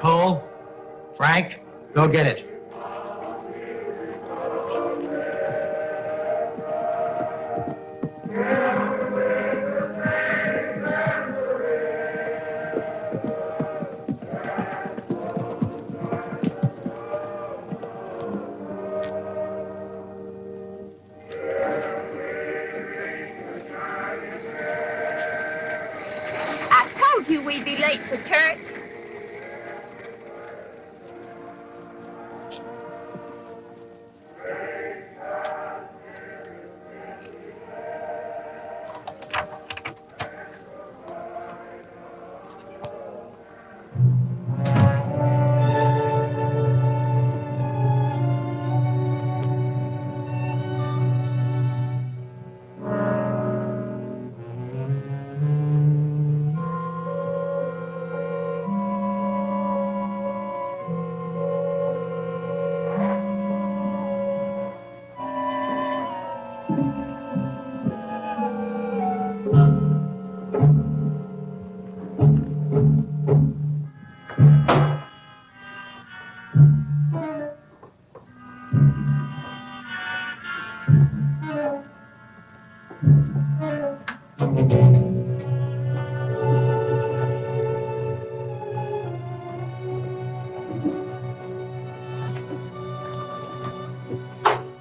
Cole, Frank, go get it. We'd be late for church.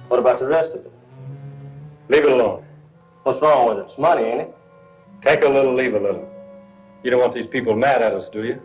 What about the rest of it? Leave it alone. What's wrong with it? It's money, ain't it? Take a little, leave a little. You don't want these people mad at us, do you?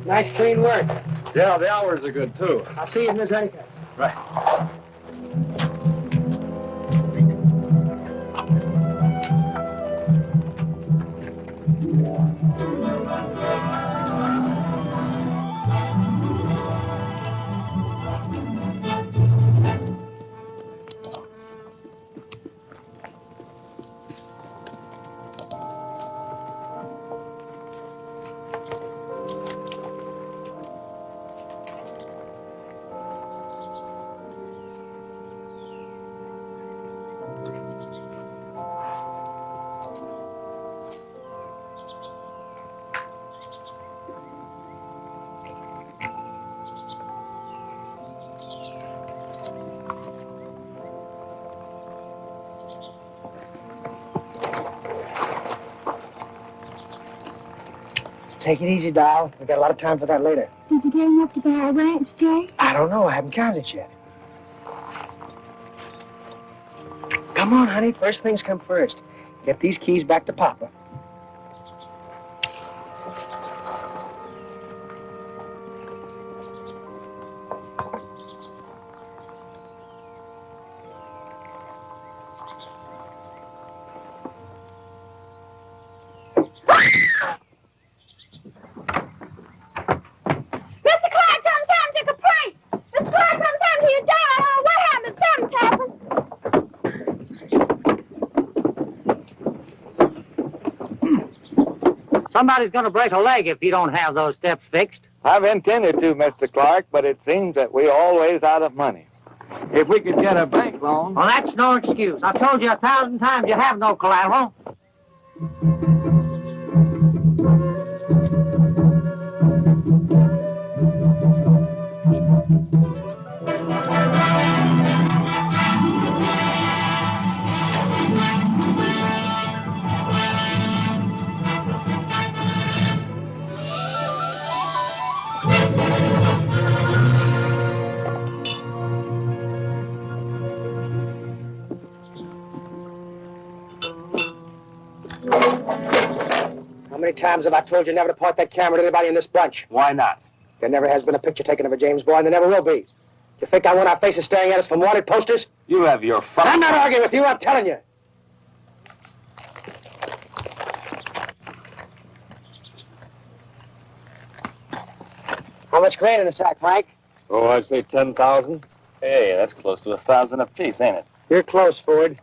Nice, clean work. Yeah, the hours are good, too. I'll see you in the Stagecoach. Right. Take it easy, doll. We got a lot of time for that later. Did you get enough to buy our ranch, Jay? I don't know. I haven't counted yet. Come on, honey. First things come first. Get these keys back to Papa. Somebody's going to break a leg if you don't have those steps fixed. I've intended to, Mr. Clark, but it seems that we're always out of money. If we could get a bank loan... Well, that's no excuse. I've told you 1,000 times you have no collateral. times have I told you never to point that camera at anybody in this bunch? Why not? There never has been a picture taken of a James boy, and there never will be. You think I want our faces staring at us from wanted posters? You have your fun. I'm not arguing with you, I'm telling you. How much grain in the sack, Frank? Oh, I'd say 10,000. Hey, that's close to 1,000 apiece, ain't it? You're close, Ford.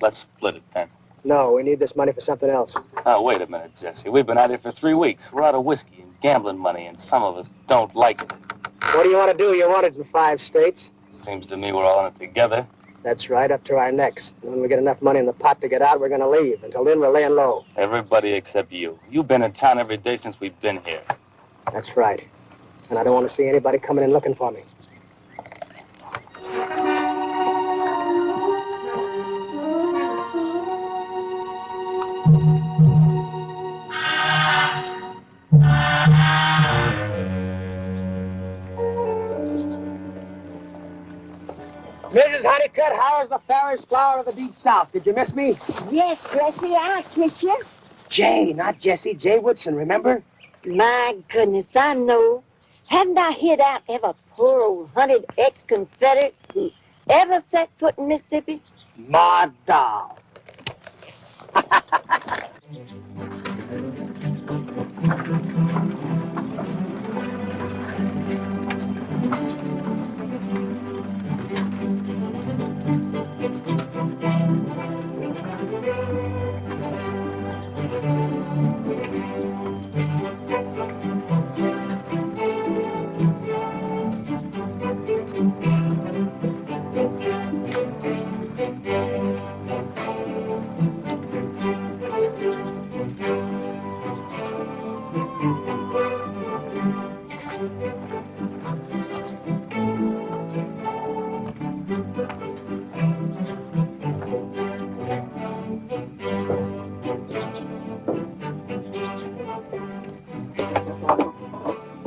Let's split it then. No, we need this money for something else. Oh, wait a minute, Jesse. We've been out here for 3 weeks. We're out of whiskey and gambling money, and some of us don't like it. What do you want to do? You're wanted in 5 states. Seems to me we're all in it together. That's right, up to our necks. And when we get enough money in the pot to get out, we're going to leave. Until then, we're laying low. Everybody except you. You've been in town every day since we've been here. That's right. And I don't want to see anybody coming in looking for me. Mrs. Honeycutt, how is the fairest flower of the deep south? Did you miss me? Yes, Jesse, I kiss you. Jay, not Jesse. Jay Woodsen, remember? My goodness, I know. Haven't I hid out every poor old hunted ex-Confederate who ever set foot in Mississippi? Ma doll.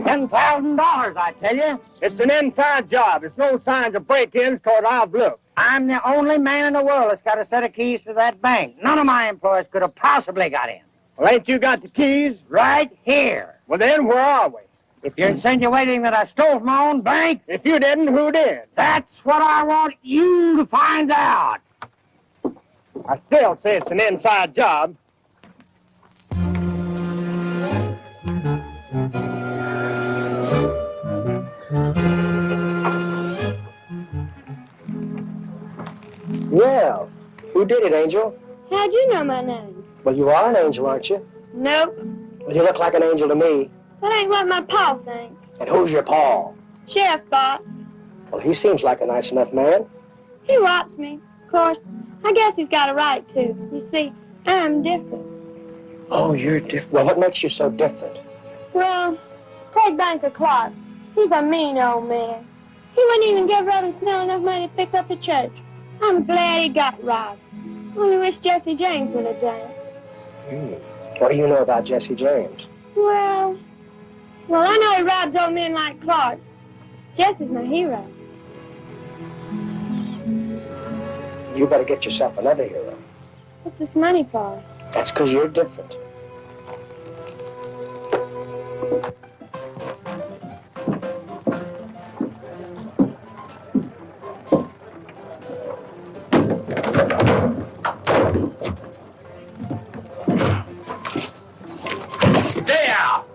$10,000, I tell you. It's an inside job. There's no signs of break-ins toward I've looked. I'm the only man in the world that's got a set of keys to that bank. None of my employees could have possibly got in. Well, ain't you got the keys? Right here. Well, then, where are we? If you're insinuating that I stole from my own bank, If you didn't, who did? that's what I want you to find out. I still say it's an inside job. Well, who did it, Angel? How'd you know my name? Well, you are an angel, aren't you? Nope. Well, you look like an angel to me. That ain't what my pa thinks. And who's your pa? Sheriff Boss. Well, he seems like a nice enough man. He wants me. Of course, I guess he's got a right to. You see, I'm different. Oh, you're different. Well, what makes you so different? Well, take Banker Clark. He's a mean old man. He wouldn't even give Reverend Snell enough money to fix up the church. I'm glad he got robbed. Only wish Jesse James would have done it. What do you know about Jesse James? Well, I know he robbed old men like Clark. Jesse's my hero. You better get yourself another hero. What's this money for? That's because you're different. Stay out!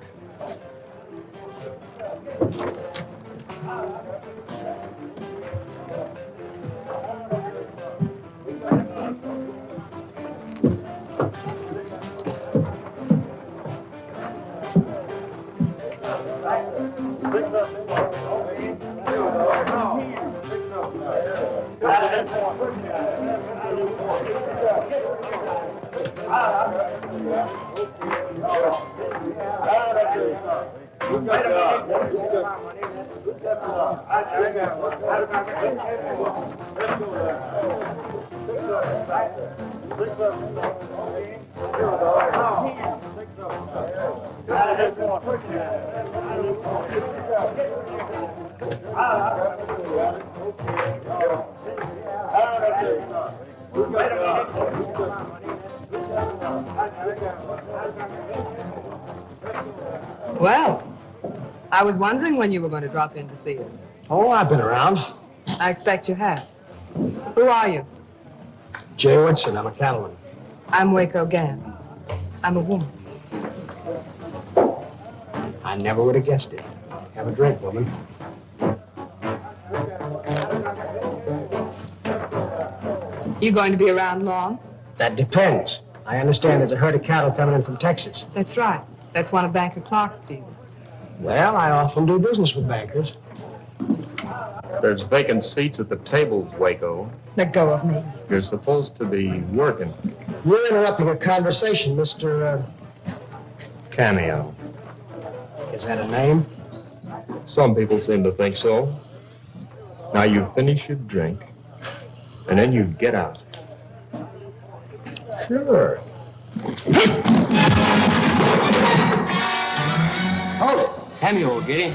Well, I was wondering when you were going to drop in to see us. Oh, I've been around. I expect you have. Who are you? Jay Woodsen, I'm a cattleman. I'm Waco Gans. I'm a woman. I never would have guessed it. Have a drink, woman. You going to be around long? That depends. I understand there's a herd of cattle coming in from Texas. That's right. That's one of Banker Clark's deals. Well, I often do business with bankers. There's vacant seats at the tables, Waco. Let go of me. You're supposed to be working. You're interrupting a conversation, Mr. Cameo. Is that a name? Some people seem to think so. Now you finish your drink, and then you get out. Sure. Oh, Cameo will get him.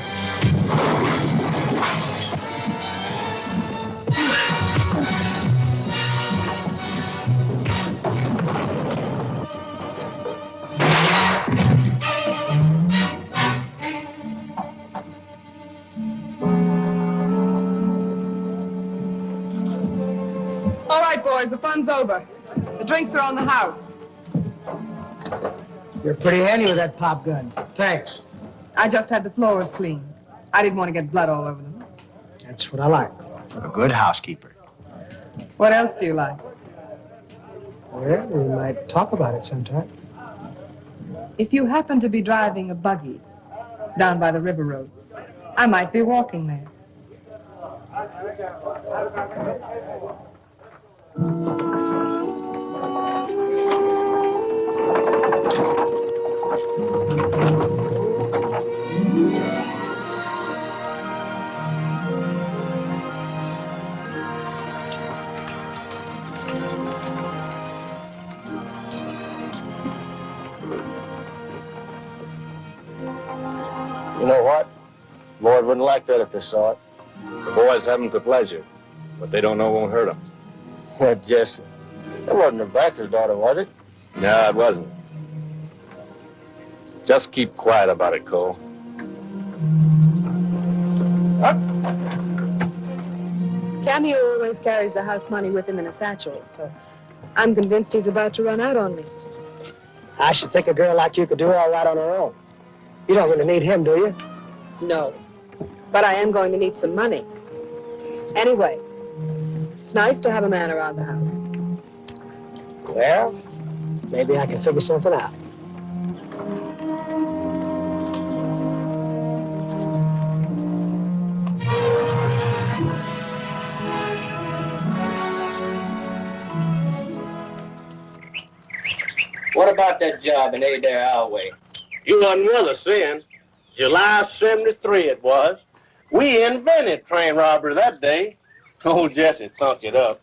All right, boys, the fun's over. The drinks are on the house. You're pretty handy with that pop gun. Thanks. I just had the floors cleaned. I didn't want to get blood all over them. That's what I like. A good housekeeper. What else do you like? Well, we might talk about it sometime. If you happen to be driving a buggy down by the river road, I might be walking there. You know what? Lord wouldn't like that if they saw it. The boys haven't the pleasure. What they don't know won't hurt them. Jesse, that wasn't the banker's daughter, was it? No, it wasn't. Just keep quiet about it, Cole. Up. Cameo always carries the house money with him in a satchel, so I'm convinced he's about to run out on me. I should think a girl like you could do all right on her own. You don't really need him, do you? No, but I am going to need some money. Anyway, it's nice to have a man around the house. Well, maybe I can figure something out. What about that job in Adair Highway? You wasn't with us then. July 73 it was. We invented train robbery that day. Old Jesse thunk it up.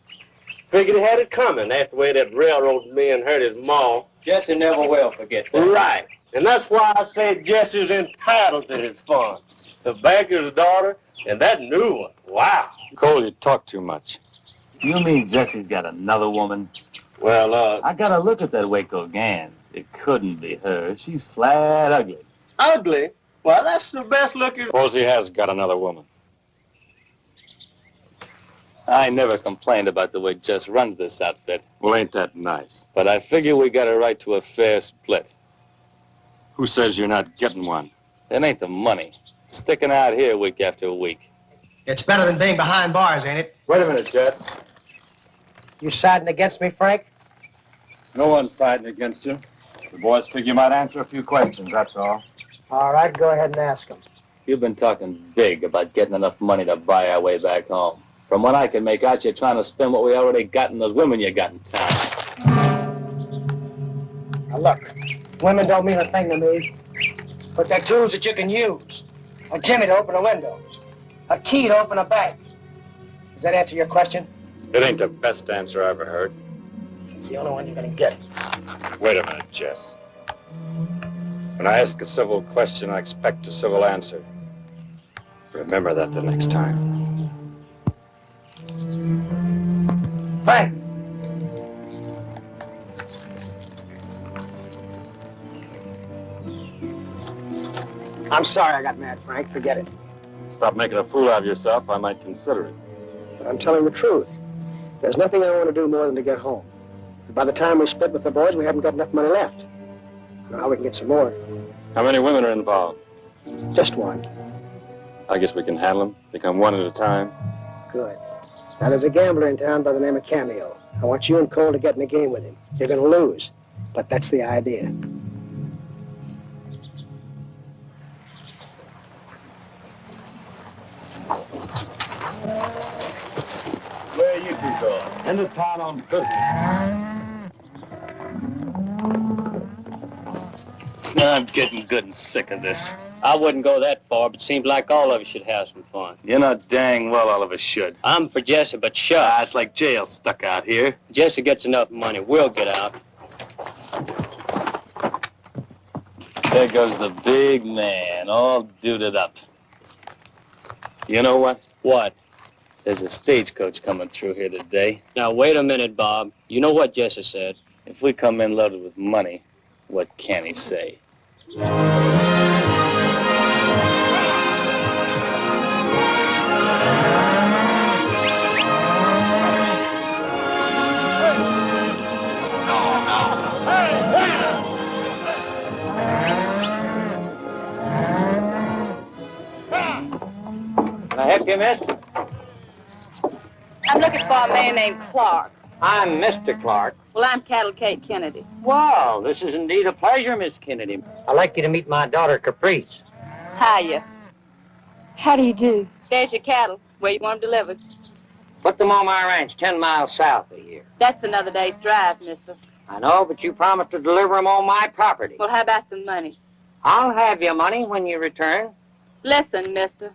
Figured he had it coming after the way that railroaded me and hurt his maw. Jesse never will forget that. Right. And that's why I say Jesse's entitled to his fun. The banker's daughter and that new one. Wow. Cole, you talk too much. You mean Jesse's got another woman? Well, I gotta look at that Waco Gans. It couldn't be her. She's flat ugly. ugly? Well, that's the best looking. Suppose he has got another woman. I never complained about the way Jess runs this outfit. Well, ain't that nice? But I figure we got a right to a fair split. Who says you're not getting one? It ain't the money. It's sticking out here week after week. It's better than being behind bars, ain't it? Wait a minute, Jess. You siding against me, Frank? No one's fighting against you. The boys figure you might answer a few questions, that's all. All right, go ahead and ask them. You've been talking big about getting enough money to buy our way back home. From what I can make out, you're trying to spend what we already got in those women you got in town. Now, look, women don't mean a thing to me. But they're tools that you can use. A jimmy to open a window. A key to open a bank. Does that answer your question? It ain't the best answer I ever heard. It's the only one you're going to get. Wait a minute, Jess. When I ask a civil question, I expect a civil answer. Remember that the next time. Frank! I'm sorry I got mad, Frank. Forget it. Stop making a fool out of yourself. I might consider it. But I'm telling the truth. There's nothing I want to do more than to get home. By the time we split with the boys, we haven't got enough money left. Now we can get some more. How many women are involved? Just one. I guess we can handle them. They come one at a time. Good. Now, there's a gambler in town by the name of Cameo. I want you and Cole to get in a game with him. You're going to lose, but that's the idea. Where are you two going? Into town on business. I'm getting good and sick of this. I wouldn't go that far, but it seems like all of us should have some fun. You know dang well all of us should. I'm for Jesse, but shut. It's like jail stuck out here. Jesse gets enough money. We'll get out. There goes the big man, all duded up. You know what? What? There's a stagecoach coming through here today. Now, wait a minute, Bob. You know what Jesse said. If we come in loaded with money, what can he say? Can I help you, miss? I'm looking for a man named Clark. I'm Mr. Clark. Well, I'm Cattle Kate Kennedy. Wow, this is indeed a pleasure, Miss Kennedy. I'd like you to meet my daughter, Caprice. Hiya. How do you do? There's your cattle. Where you want them delivered? Put them on my ranch 10 miles south of here. That's another day's drive, mister. I know, but you promised to deliver them on my property. Well, how about the money? I'll have your money when you return. Listen, mister.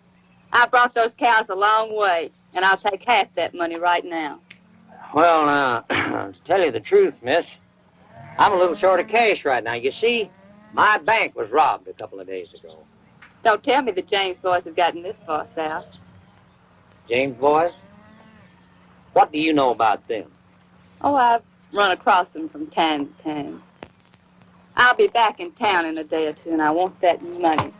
I brought those cows a long way, and I'll take half that money right now. Well, now, to tell you the truth, miss, I'm a little short of cash right now. You see, my bank was robbed a couple of days ago. Don't tell me the James boys have gotten this far south. James boys? What do you know about them? Oh, I've run across them from time to time. I'll be back in town in a day or two, and I want that money.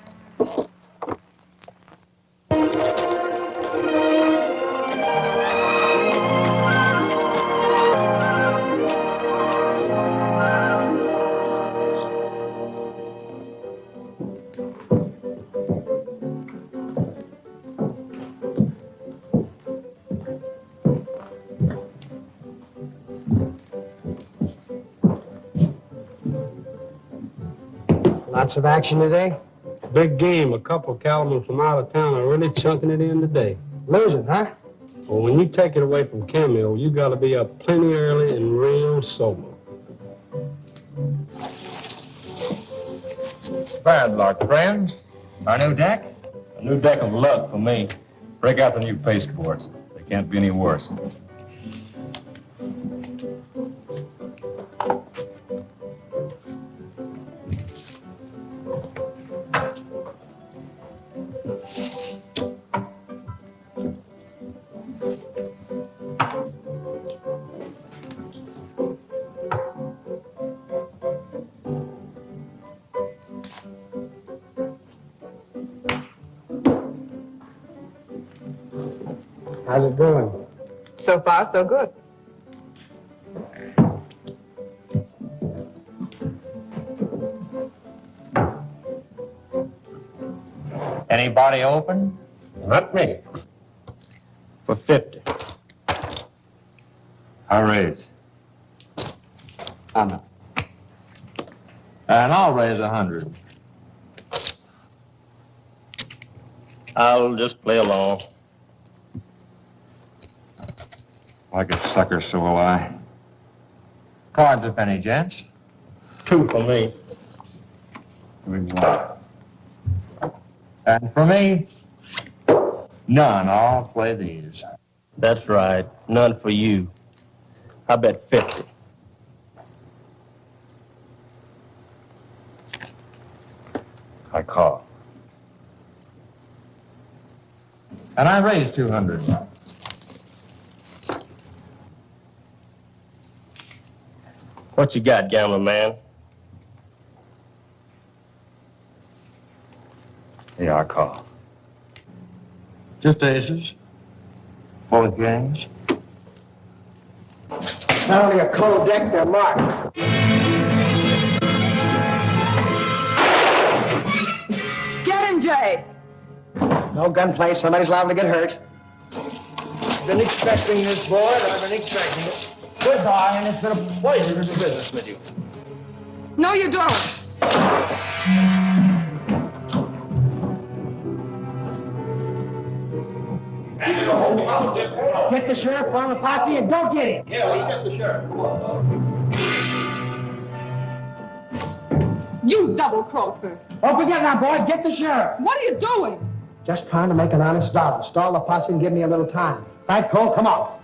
Lots of action today? Big game. A couple of cattlemen from out of town are really chunking it in today. Losing, huh? Well, when you take it away from Cameo, you got to be up plenty early and real sober. Bad luck, friends. Our new deck? A new deck of luck for me. Break out the new pasteboards. They can't be any worse. How's it going? So far, so good. Anybody open? Not me. For 50. I raise. I'm not. And I'll raise 100. I'll just play along. Like a sucker, so will I. Cards a penny, gents. 2 for me. And for me, none. I'll play these. That's right. None for you. I bet 50. I call. And I raise 200. What you got, gambler man? Yeah, I call. Just aces. Both games. It's not only a cold deck, they're marked. Get him, Jay. No gunplay, somebody's liable to get hurt. Been expecting this, boy. I've been expecting it. Goodbye, and it's been a pleasure to do business with you. No, you don't. Get the sheriff, form a posse, and go get him. Yeah, let's get the sheriff. Come on. You double-crosser. Don't forget now, boys, get the sheriff. What are you doing? Just trying to make an honest dollar. Stall the posse and give me a little time. Right, Cole? Come on.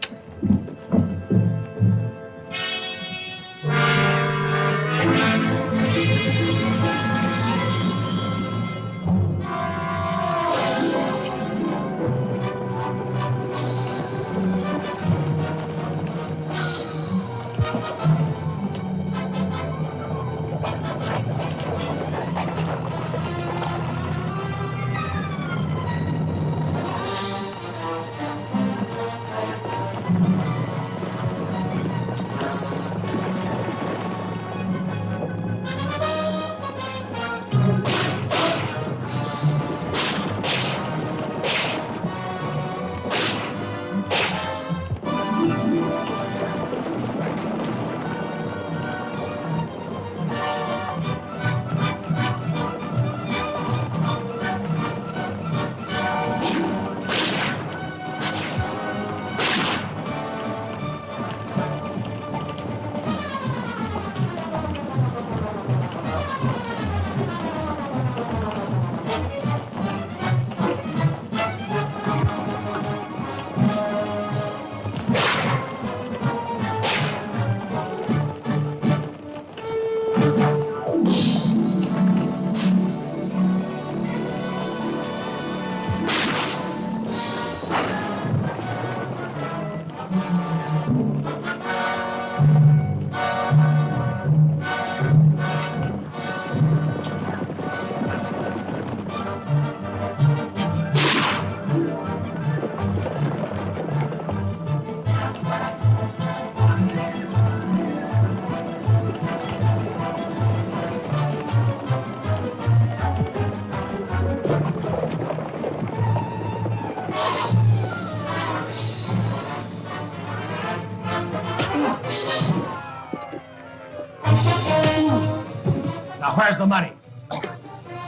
Now, where's the money?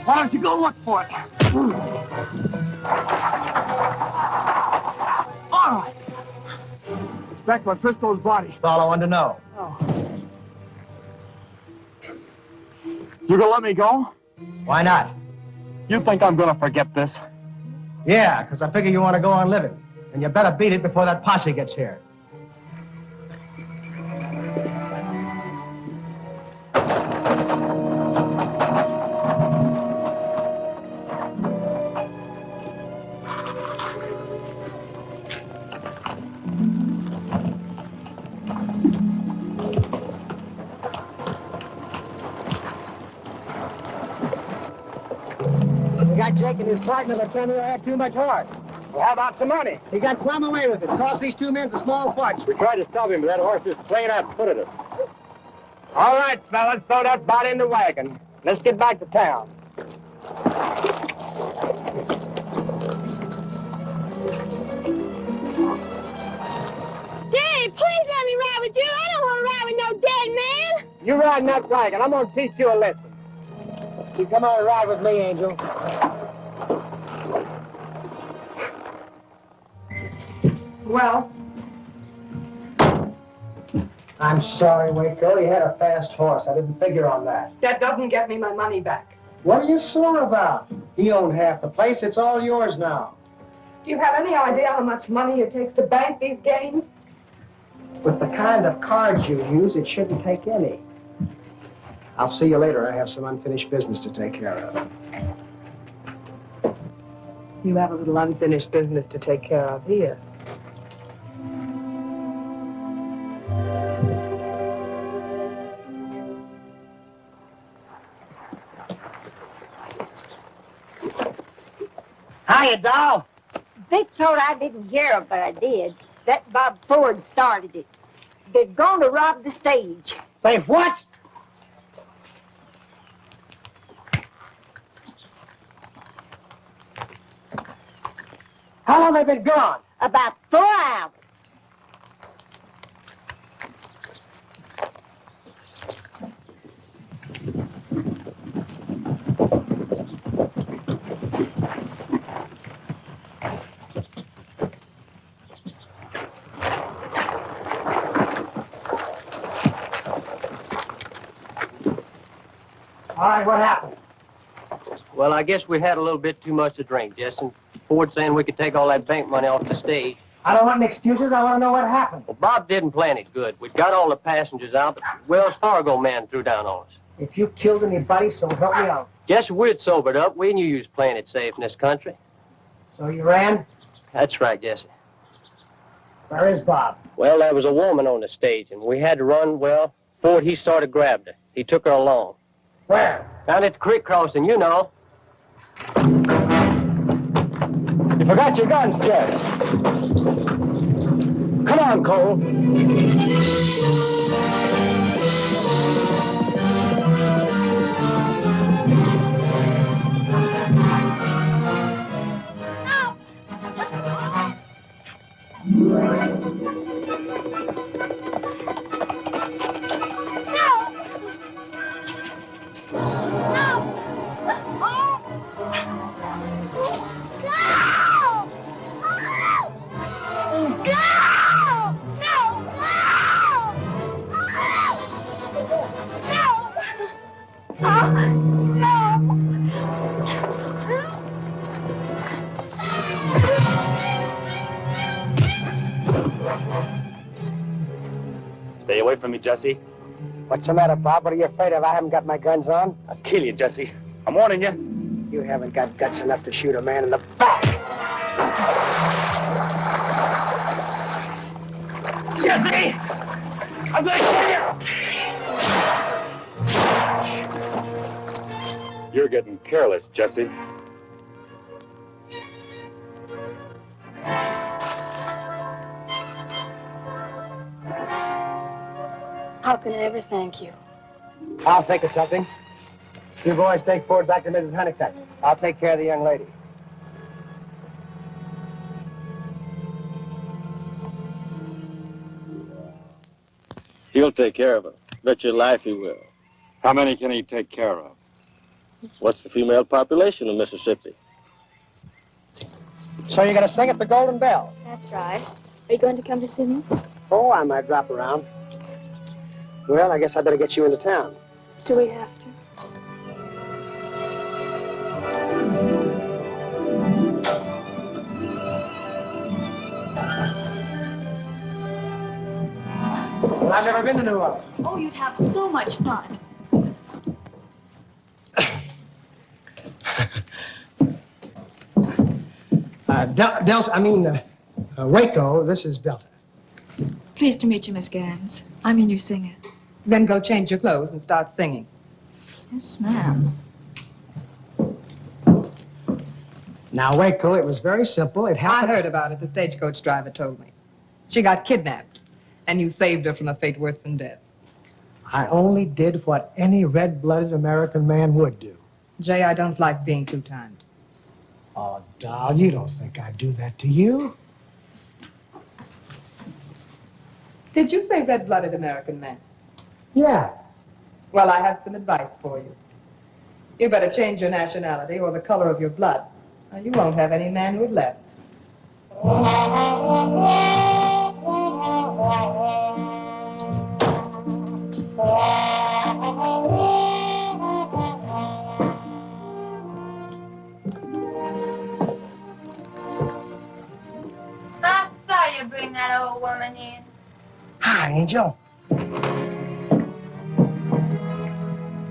Why don't you go look for it? All right. Back by Frisco's body. That's all I wanted to know. Oh. You gonna let me go? Why not? You think I'm gonna forget this? Yeah, because I figure you want to go on living. And you better beat it before that posse gets here. Jake and his partner, the Cameo, had too much heart. Well, how about the money? He got plumb away with it. Cost these two men a small fortune. We tried to stop him, but that horse just plain out footed us. All right, fellas, throw that body in the wagon. Let's get back to town. Daddy, please let me ride with you. I don't want to ride with no dead man. You ride in that wagon. I'm going to teach you a lesson. You come on and ride with me, Angel. Well? I'm sorry, Waco. He had a fast horse. I didn't figure on that. That doesn't get me my money back. What are you sore about? He owned half the place. It's all yours now. Do you have any idea how much money it takes to bank these games? With the kind of cards you use, it shouldn't take any. I'll see you later. I have some unfinished business to take care of. You have a little unfinished business to take care of here. Hiya, doll. Vic thought I didn't hear it, but I did. That Bob Ford started it. They're going to rob the stage. They what? How long have they been gone? About 4 hours. All right, what happened? Well, I guess we had a little bit too much to drink, Justin. Ford saying we could take all that bank money off the stage. I don't want any excuses. I want to know what happened. Well, Bob didn't plan it good. We'd got all the passengers out, but Wells Fargo man threw down on us. If you killed anybody, so help me out. Jesse, we'd sobered up. We knew you was playing it safe in this country. So you ran? That's right, Jesse. Where is Bob? Well, there was a woman on the stage, and we had to run. Well, Ford, he started grabbing her. He took her along. Where? Down at the creek crossing, you know. You forgot your guns, Jess. Come on, Cole. Stay away from me, Jesse. What's the matter, Bob? What are you afraid of? I haven't got my guns on. I'll kill you, Jesse. I'm warning you. You haven't got guts enough to shoot a man in the back. Jesse! I'm going to kill you! You're getting careless, Jesse. How can I ever thank you? I'll think of something. You boys take Ford back to Mrs. Honeycutt's. I'll take care of the young lady. He'll take care of her. Bet your life he will. How many can he take care of? What's the female population of Mississippi? So you're going to sing at the Golden Bell? That's right. Are you going to come to see me? Oh, I might drop around. Well, I guess I better get you into town. Do we have to? Well, I've never been to New Orleans. Oh, you'd have so much fun. Waco, this is Belton. Pleased to meet you, Miss Gans. I'm your new singer. Then go change your clothes and start singing. Yes, ma'am. Now, Waco, it was very simple. It happened. I heard about it. The stagecoach driver told me. She got kidnapped, and you saved her from a fate worse than death. I only did what any red-blooded American man would do. Jay, I don't like being too kind. Oh, doll, you don't think I'd do that to you? Did you say red-blooded American man? Yeah. Well, I have some advice for you. You better change your nationality or the color of your blood, or you won't have any manhood left. I saw you bring that old woman in. Hi, Angel.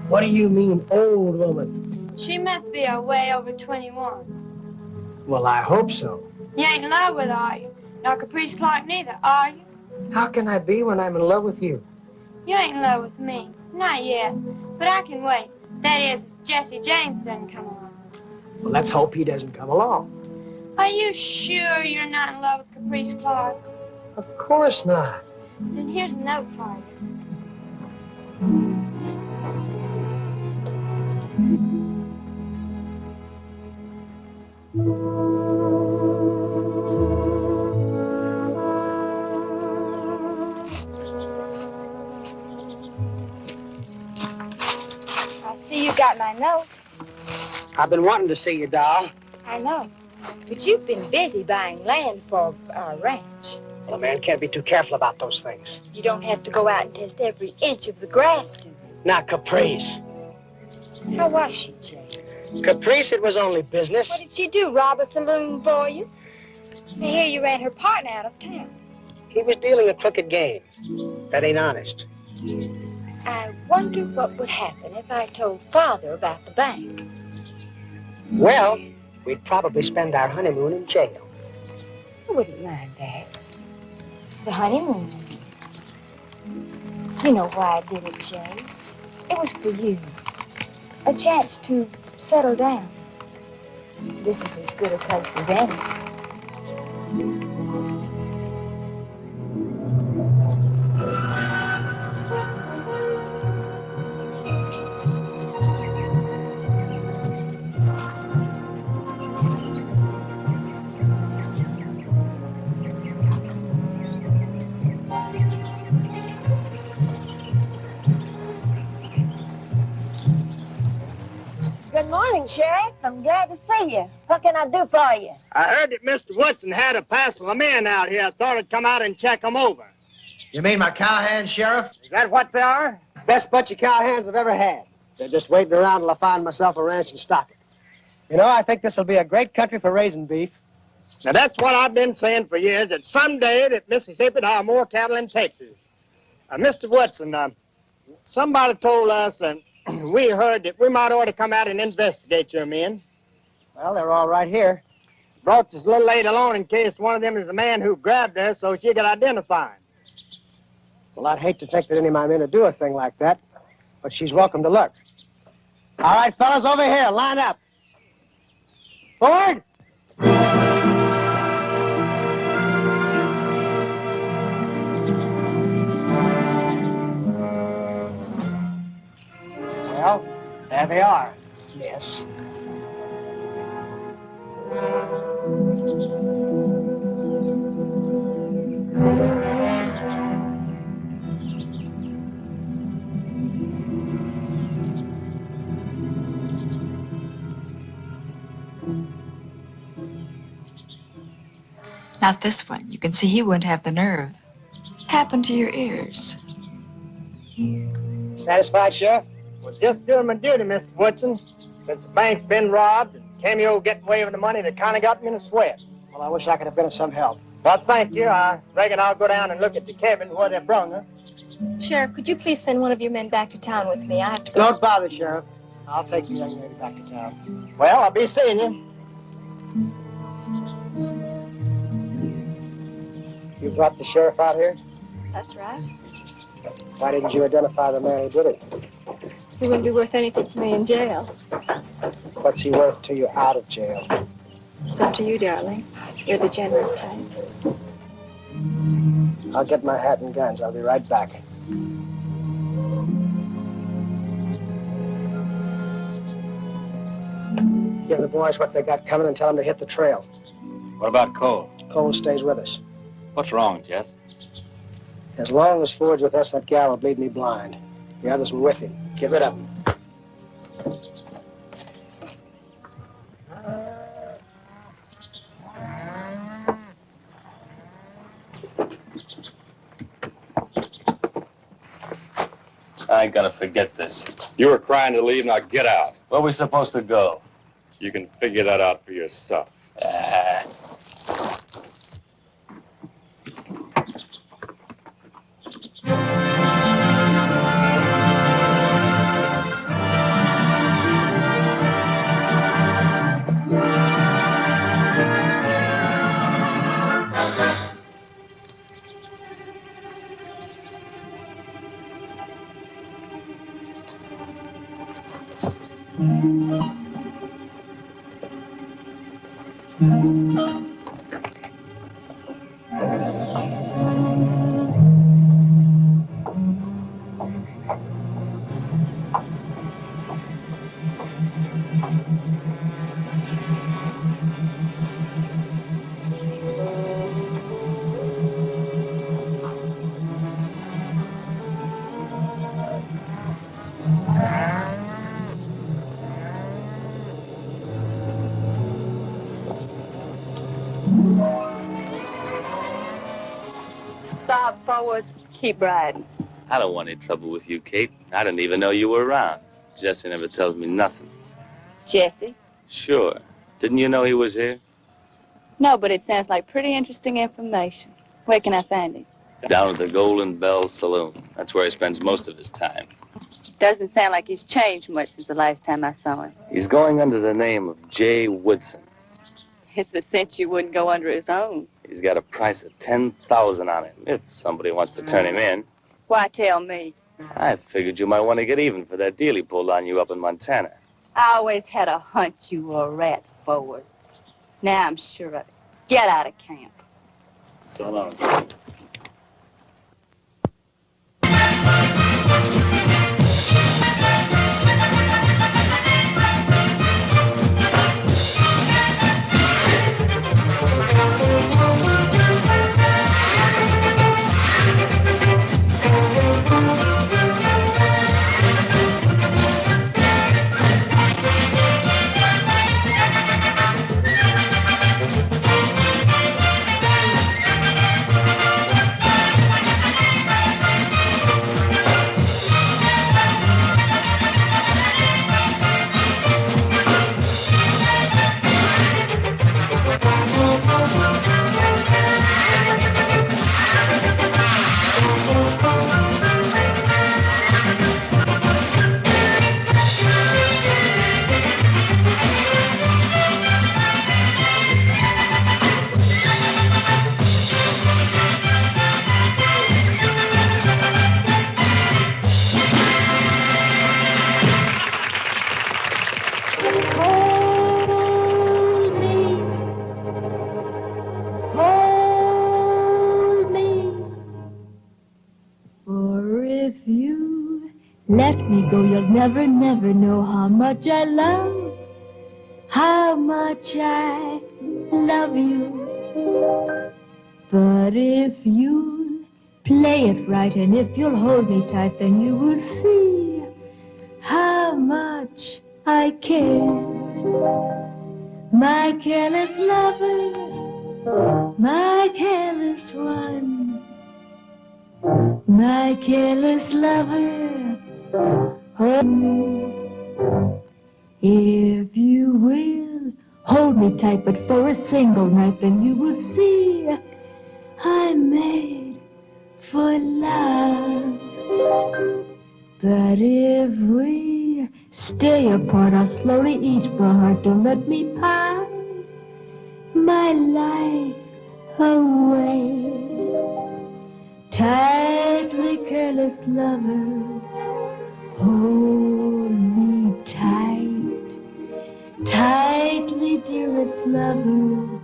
What do you mean, old woman? She must be way over 21. Well, I hope so. You ain't in love with her, are you? Nor Caprice Clark neither, are you? How can I be when I'm in love with you? You ain't in love with me. Not yet. But I can wait. That is, if Jesse James doesn't come along. Well, let's hope he doesn't come along. Are you sure you're not in love with Caprice Clark? Of course not. Then here's a note for you. I see you got my note. I've been wanting to see you, doll. I know. But you've been busy buying land for our ranch. Well, a man can't be too careful about those things. You don't have to go out and test every inch of the grass, do you? Not Caprice. How was she, Jay? Caprice, it was only business. What did she do, rob a saloon for you? I hear you ran her partner out of town. He was dealing a crooked game. That ain't honest. I wonder what would happen if I told Father about the bank. Well, we'd probably spend our honeymoon in jail. I wouldn't mind that. The honeymoon. You know why I did it, Jay. It was for you. A chance to settle down. This is as good a place as any. Good morning, Sheriff. I'm glad to see you. What can I do for you? I heard that Mr. Woodsen had a parcel of men out here. I thought I'd come out and check them over. You mean my cowhands, Sheriff? Is that what they are? Best bunch of cowhands I've ever had. They're just waiting around till I find myself a ranch and stock it. You know, I think this will be a great country for raising beef. Now, that's what I've been saying for years, that someday that Mississippi will have more cattle than Texas. Mr. Woodsen, somebody told us, we heard that we might ought to come out and investigate your men. Well, they're all right here. Brought this little lady along in case one of them is the man who grabbed her so she could identify him. Well, I'd hate to think that any of my men would do a thing like that, but she's welcome to look. All right, fellas, over here, line up. Forward! Well, there they are. Yes. Not this one. You can see he wouldn't have the nerve. Happened to your ears. Satisfied, Sheriff? Well, just doing my duty, Mr. Woodsen. Since the bank's been robbed and Cameo getting away with the money, that kind of got me in a sweat. Well, I wish I could have been of some help. Well, thank you. I reckon I'll go down and look at the cabin where they brung her. Sheriff, could you please send one of your men back to town with me? I have to go. Don't bother, Sheriff. I'll take the young lady back to town. Well, I'll be seeing you. You brought the sheriff out here? That's right. Why didn't you identify the man who did it? He wouldn't be worth anything to me in jail. What's he worth to you out of jail? It's up to you, darling. You're the generous type. I'll get my hat and guns. I'll be right back. Give the boys what they got coming and tell them to hit the trail. What about Cole? Cole stays with us. What's wrong, Jess? As long as Ford's with us, that gal will bleed me blind. The others were with him. Get rid of them. I ain't gonna forget this. You were crying to leave, now get out. Where are we supposed to go? You can figure that out for yourself. Stop forward. Keep riding. I don't want any trouble with you, Kate. I didn't even know you were around. Jesse never tells me nothing. Jesse? Sure. Didn't you know he was here? No, but it sounds like pretty interesting information. Where can I find him? Down at the Golden Bell Saloon. That's where he spends most of his time. Doesn't sound like he's changed much since the last time I saw him. He's going under the name of J. Woodsen. It's a cinch you wouldn't go under his own. He's got a price of $10,000 on him, if somebody wants to turn him in. Why tell me? I figured you might want to get even for that deal he pulled on you up in Montana. I always had a hunch you were a rat forward. Now I'm sure of it. Get out of camp. So long. Let me go, you'll never, never know how much I love, how much I love you. But if you play it right and if you'll hold me tight, then you will see how much I care. My careless lover, my careless one, my careless lover. If you will hold me tight, but for a single night, then you will see I'm made for love. But if we stay apart, I'll slowly each my heart. Don't let me pine my life away. Tightly careless lover, hold me tight, tightly, dearest lover,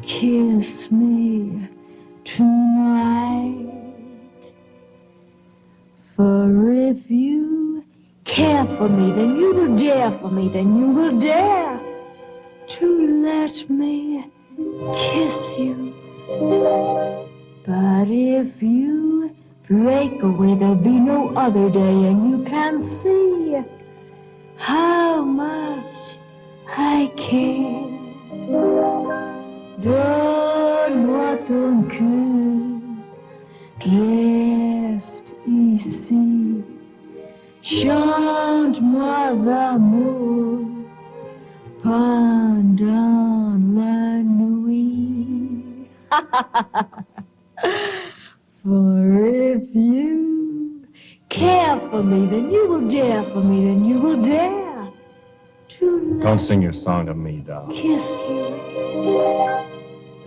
kiss me tonight. For if you care for me, then you will dare for me, then you will dare to let me kiss you. But if you break away, there'll be no other day, and you can see how much I care. Donne-moi ton cœur, reste ici, chante-moi l'amour pendant la nuit. For if you care for me, then you will dare for me, then you will dare to Don't sing your song to me, doll. kiss you.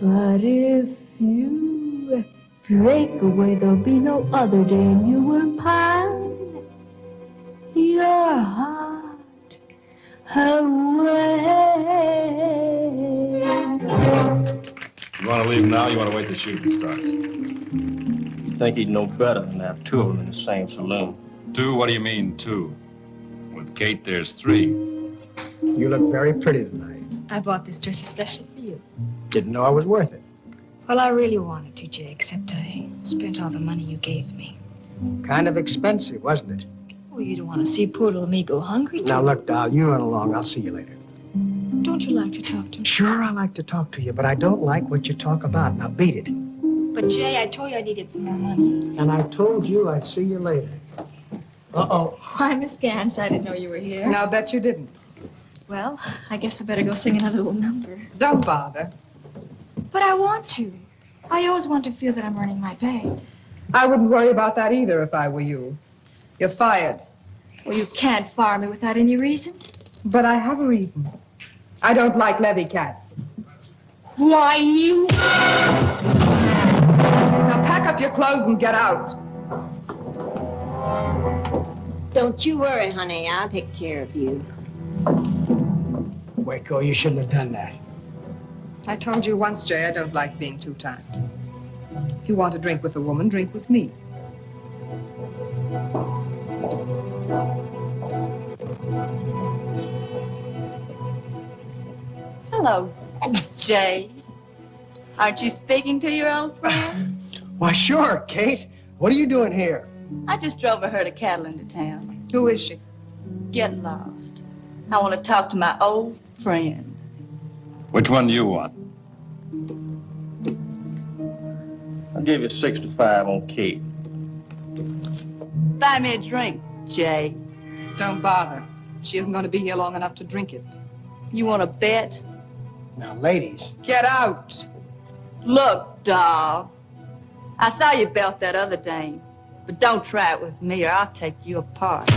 But if you break away, there'll be no other day, and you will pine your heart away. You want to leave now, or you want to wait till shooting starts? You think he'd know better than to have two of them in the same saloon? Two? What do you mean, two? With Kate, there's three. You look very pretty tonight. I bought this dress especially for you. Didn't know I was worth it. Well, I really wanted to, Jay, except I spent all the money you gave me. Kind of expensive, wasn't it? Well, you don't want to see poor little me go hungry, do Now, you? look, doll, you run along. I'll see you later. Don't you like to talk to me? Sure, I like to talk to you, but I don't like what you talk about. Now, beat it. But, Jay, I told you I needed some more money. And I told you I'd see you later. Uh-oh. Why, Miss Gans, I didn't know you were here. And I'll bet you didn't. Well, I guess I better go sing another little number. Don't bother. But I want to. I always want to feel that I'm earning my pay. I wouldn't worry about that either if I were you. You're fired. Well, you can't fire me without any reason. But I have a reason. I don't like levy cats. Why, you... Now pack up your clothes and get out. Don't you worry, honey. I'll take care of you. Waco, you shouldn't have done that. I told you once, Jay, I don't like being too timed. If you want to drink with a woman, drink with me. Hello, Jay. Aren't you speaking to your old friend? Why, sure, Kate. What are you doing here? I just drove a herd of cattle into town. Who is she? Get lost. I want to talk to my old friend. Which one do you want? I'll give you 65 on Kate. Buy me a drink, Jay. Don't bother. She isn't going to be here long enough to drink it. You want to bet? Now, ladies. Get out. Look, doll. I saw you belt that other dame. But don't try it with me or I'll take you apart.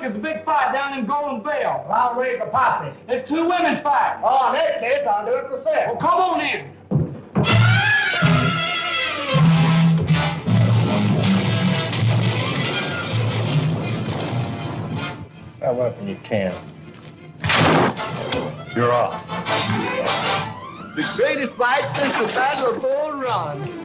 There's a big fight down in Golden Bell. I'll raise a posse. There's two women fighting. Oh, in that case, I'll do it for sale. Well, come on in. I work when you can. You're off. The greatest fight since the Battle of Bull Run.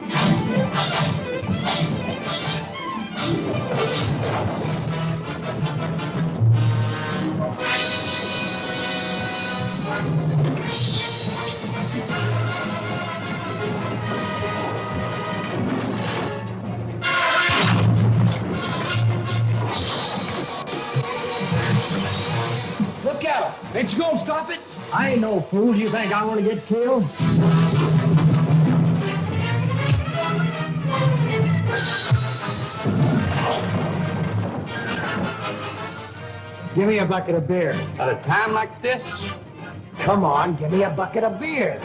Look out! Ain't you gonna stop it? I ain't no fool. You think I want to get killed? Give me a bucket of beer. At a time like this? Come on, give me a bucket of beer.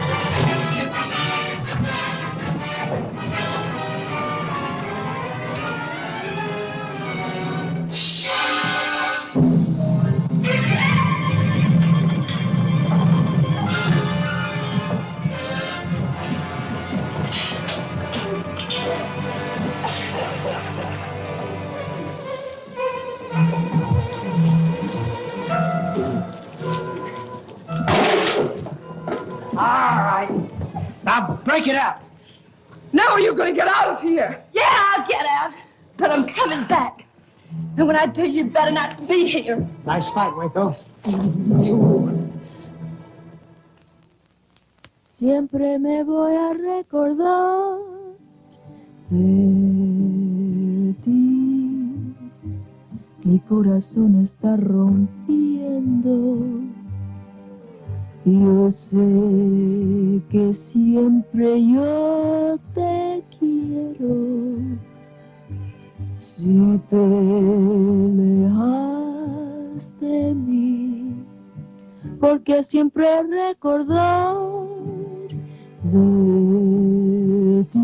Now break it up. Now you're going to get out of here. Yeah, I'll get out. But I'm coming back. And when I do, you better not be here. Nice fight, Waco. Siempre me voy a recordar de ti. Mi corazón está rompiendo Yo sé que siempre yo te quiero. Si te alejas de mí, porque siempre recordar de ti,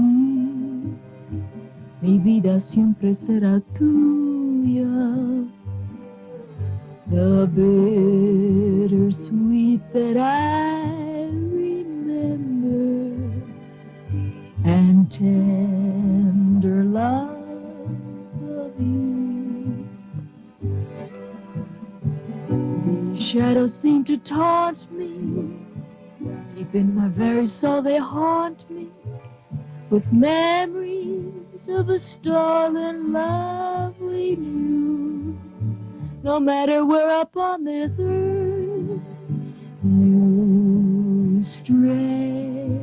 mi vida siempre será tuya. The bittersweet that I remember, and tender love of you. The shadows seem to taunt me. Deep in my very soul they haunt me with memories of a stolen love we knew. No matter where upon this earth you stray,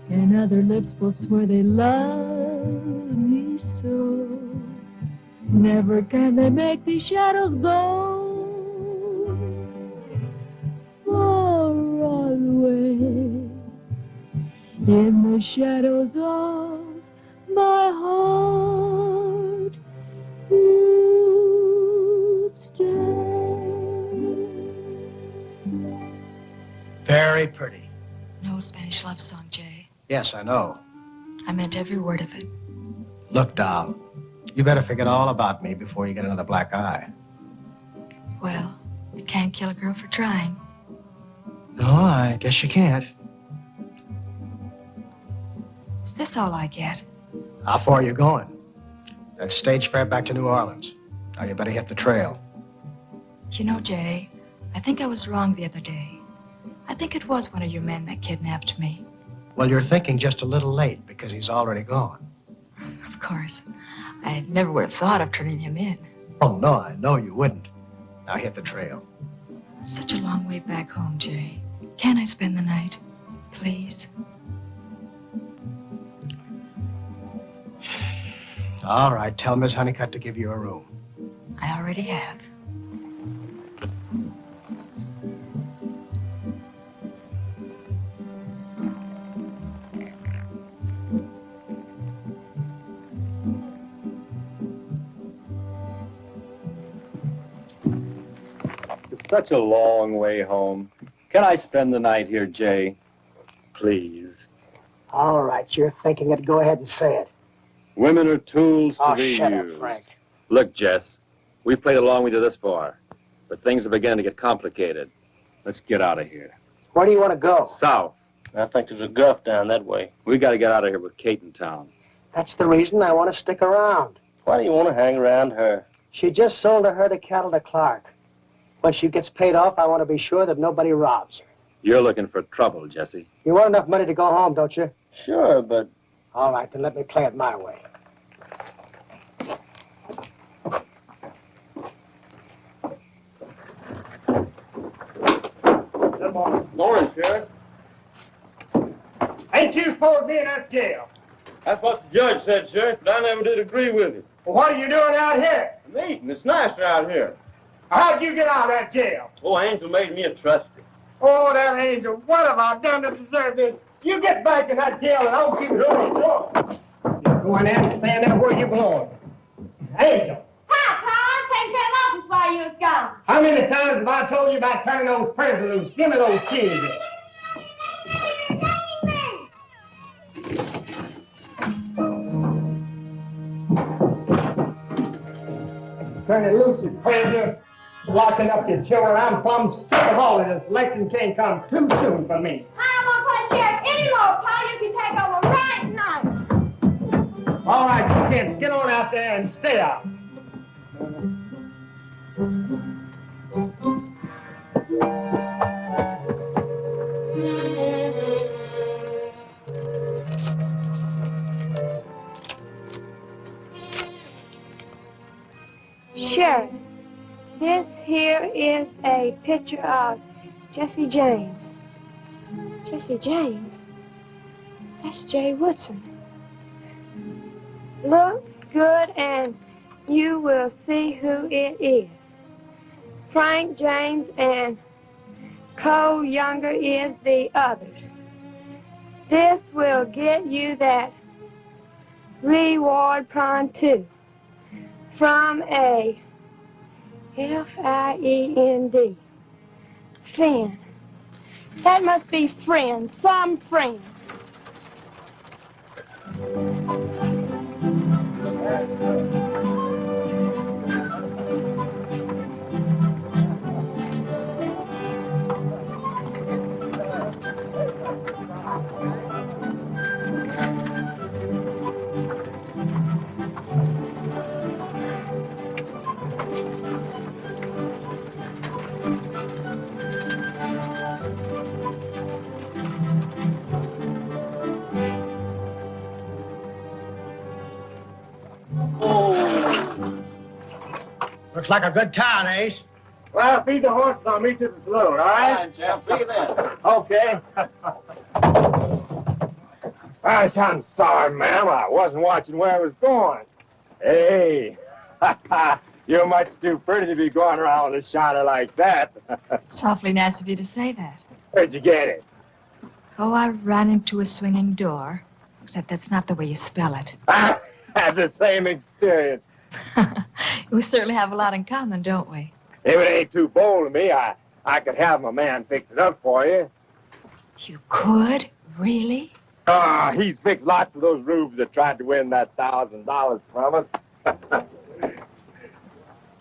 and other lips will swear they love me so. Never can they make these shadows go. For always in the shadows of my heart you stay. Very pretty. No Spanish love song, Jay. Yes, I know. I meant every word of it. Look, doll, you better forget all about me before you get another black eye. Well, you can't kill a girl for trying. No, I guess you can't. Is this all I get? How far are you going? That stage fare back to New Orleans. Now you better hit the trail. You know, Jay, I think I was wrong the other day. I think it was one of your men that kidnapped me. Well, you're thinking just a little late because he's already gone. Of course. I never would have thought of turning him in. Oh, no, I know you wouldn't. Now hit the trail. Such a long way back home, Jay. Can I spend the night? Please? All right, tell Miss Honeycutt to give you a room. I already have. It's such a long way home. Can I spend the night here, Jay? Please. All right, you're thinking it. Go ahead and say it. Women are tools to be shut used. up, Frank. Look, Jess, we played along with you this far, but things are beginning to get complicated. Let's get out of here. Where do you want to go? South. I think there's a guff down that way. We got to get out of here with Kate in town. That's the reason I want to stick around. Why do you want to hang around her? She just sold her herd of cattle to Clark. When she gets paid off, I want to be sure that nobody robs her. You're looking for trouble, Jesse. You want enough money to go home, don't you? Sure, but... All right, then let me play it my way. Good morning. Morning, Sheriff. Ain't you supposed to be in that jail? That's what the judge said, Sheriff, but I never did agree with him. Well, what are you doing out here? I'm eating. It's nicer out here. How'd you get out of that jail? Oh, Angel made me a trustee. Oh, that angel. What have I done to deserve this? You get back in that jail and I'll keep it on your door. You go in there and stand there where you belong. Angel. Hi, Tom. Taking care of office while you was gone. How many times have I told you about turning those prisoners loose? Give me those keys. Turn it loose, you prisoner. Locking up your children. I'm plumb sick of all of this. Election can't come too soon for me. I won't play sheriff anymore, Paul. You can take over right now. All right, you kids, get on out there and stay out. Sheriff, this here is a picture of Jesse James. Jesse James? That's Jay Woodsen. Look good and you will see who it is. Frank James and younger is the others. This will get you that reward pronto from a F-I-E-N-D. Friend. That must be friend, some friend. Looks like a good town, Ace. Well, feed the horses on me to the saloon, all right? Jim. See you then. Okay. I'm sorry, ma'am. I wasn't watching where I was going. Hey, you're much too pretty to be going around with a shiner like that. It's awfully nice of you to say that. Where'd you get it? Oh, I ran into a swinging door. Except that's not the way you spell it. I had the same experience. We certainly have a lot in common, don't we? If it ain't too bold of me, I could have my man fix it up for you. You could? Really? He's fixed lots of those rubes that tried to win that $1,000 from us.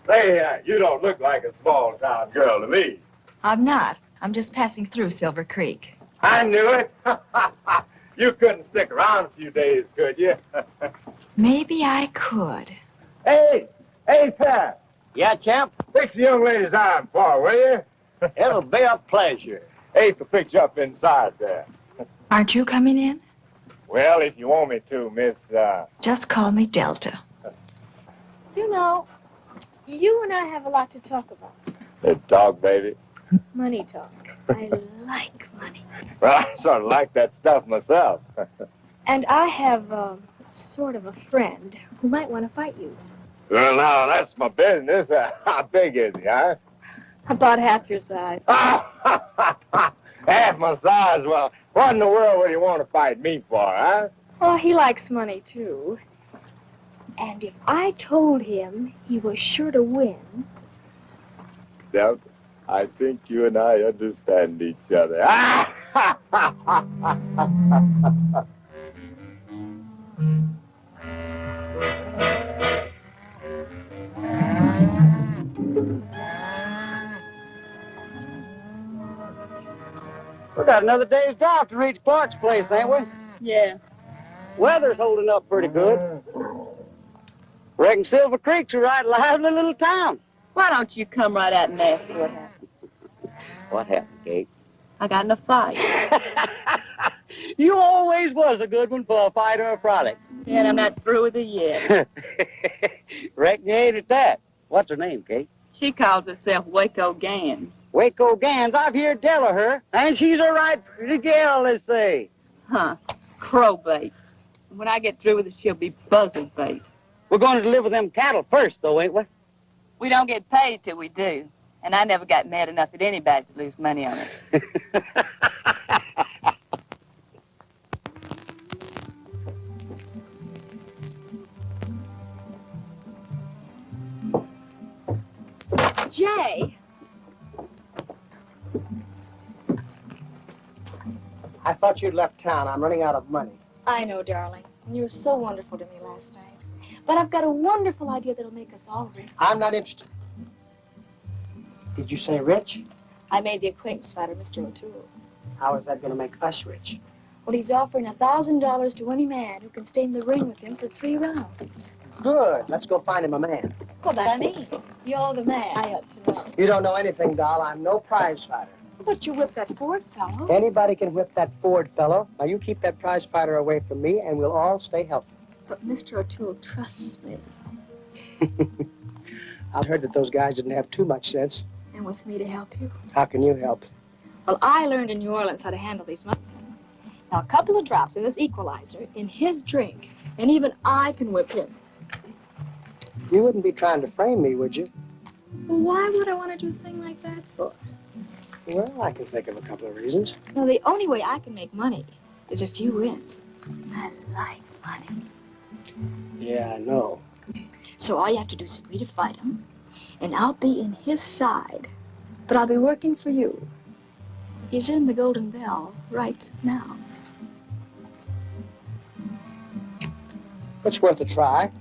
Say, you don't look like a small-town girl to me. I'm not. I'm just passing through Silver Creek. I knew it. You couldn't stick around a few days, could you? Maybe I could. Hey, Pat. Yeah, champ? Fix the young lady's arm for her, will you? It'll be a pleasure. Ace will fix you up inside there. Aren't you coming in? Well, if you want me to, Miss, Just call me Delta. You know, you and I have a lot to talk about. The dog, baby. Money talk. I like money. Well, I sort of like that stuff myself. And I have, sort of a friend who might want to fight you. Well, now, that's my business. How big is he, huh? About half your size. Half my size? Well, what in the world would he want to fight me for, huh? Oh, he likes money, too. And if I told him he was sure to win... Delta, I think you and I understand each other. We got another day's drive to reach Clark's place, ain't we? Yeah. Weather's holding up pretty good. Reckon Silver Creek's a right lively little town. Why don't you come right out and ask what happened? What happened, Kate? I got in a fight. You always was a good one for a fight or a frolic. Yeah, and I'm not through with it yet. Reckon you ain't at that. What's her name, Kate? She calls herself Waco Gans. Waco Gans. I've heard tell of her. And she's a right pretty gal, they say. Huh. Crowbait. When I get through with her, she'll be buzzard bait. We're going to deliver them cattle first, though, ain't we? We don't get paid till we do. And I never got mad enough at anybody to lose money on it. Jay! I thought you'd left town. I'm running out of money. I know, darling. You were so wonderful to me last night. But I've got a wonderful idea that'll make us all rich. I'm not interested. Did you say rich? I made the acquaintance fighter, Mr. O'Toole. How is that going to make us rich? Well, he's offering $1,000 to any man who can stay in the ring with him for 3 rounds. Good. Let's go find him a man. Well, that's me. You're the man. I ought to know. You don't know anything, doll. I'm no prize fighter. But you whipped that Ford fellow. Anybody can whip that Ford fellow. Now, you keep that prize fighter away from me, and we'll all stay healthy. But Mr. O'Toole trusts me. I've heard that those guys didn't have too much sense. And with me to help you. How can you help? Well, I learned in New Orleans how to handle these money. Now, a couple of drops in this equalizer in his drink, and even I can whip him. You wouldn't be trying to frame me, would you? Well, why would I want to do a thing like that for? Well, I can think of a couple of reasons. Well, the only way I can make money is if you win. I like money. Yeah, I know. So all you have to do is agree to fight him, and I'll be in his side. But I'll be working for you. He's in the Golden Bell right now. It's worth a try.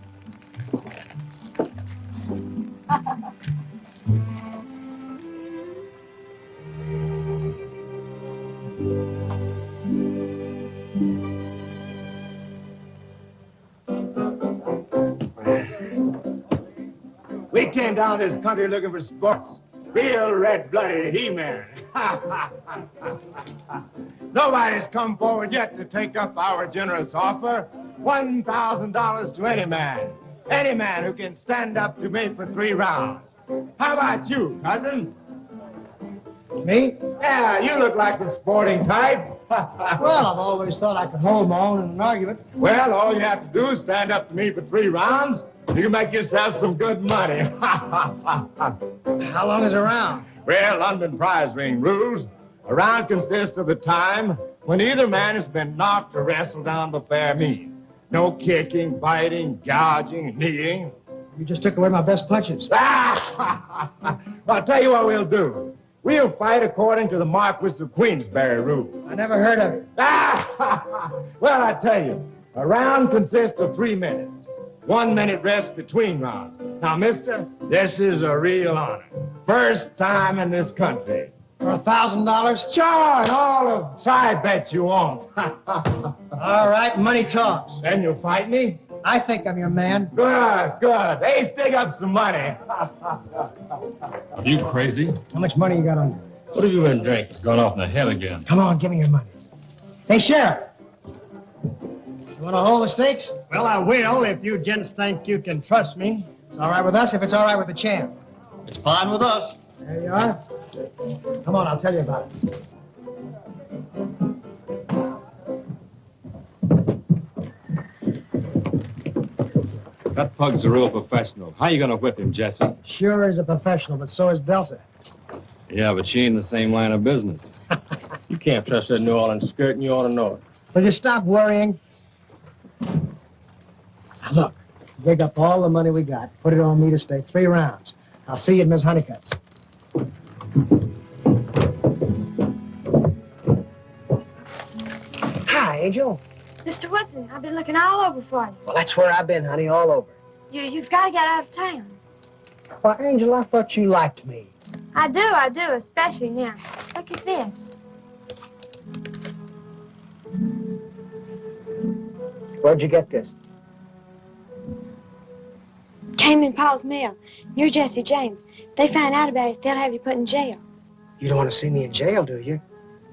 We came down this country looking for sports. Real red-blooded He-Man. Nobody's come forward yet to take up our generous offer. $1,000 to any man. Any man who can stand up to me for 3 rounds. How about you, cousin? Me? Yeah, you look like the sporting type. Well, I've always thought I could hold my own in an argument. Well, all you have to do is stand up to me for 3 rounds. You can make yourself some good money. How long is a round? Well, London prize ring rules. A round consists of the time when either man has been knocked or wrestled down the fair mean. No kicking, biting, gouging, kneeing. You just took away my best punches. Well, I'll tell you what we'll do. We'll fight according to the Marquis of Queensberry rule. I never heard of it. Well, I tell you, a round consists of 3 minutes. 1 minute rest between rounds. Now, mister, this is a real honor. First time in this country. For $1,000? Sure, and all of side bets you won't. All right, money talks. Then you'll fight me? I think I'm your man. Good, good. Hey, stick up some money. Are you crazy? How much money you got on you? What have you been drinking? It's gone off in the head again. Come on, give me your money. Hey, Sheriff. You want to hold the stakes? Well, I will if you gents think you can trust me. It's all right with us if it's all right with the champ. It's fine with us. There you are. Come on, I'll tell you about it. That pug's a real professional. How you gonna whip him, Jesse? Sure is a professional, but so is Delta. Yeah, but she ain't in the same line of business. You can't trust that New Orleans skirt, and you ought to know it. Will you stop worrying? Now, look, dig up all the money we got. Put it on me to stay 3 rounds. I'll see you at Miss Honeycutt's. Hi, Angel. Mr. Woodsen, I've been looking all over for you. Well, that's where I've been, honey, all over. You've got to get out of town. Well, Angel, I thought you liked me. I do, especially now. Look at this. Where'd you get this? Came in Paul's mail. You're Jesse James. They find out about it, they'll have you put in jail. You don't want to see me in jail, do you?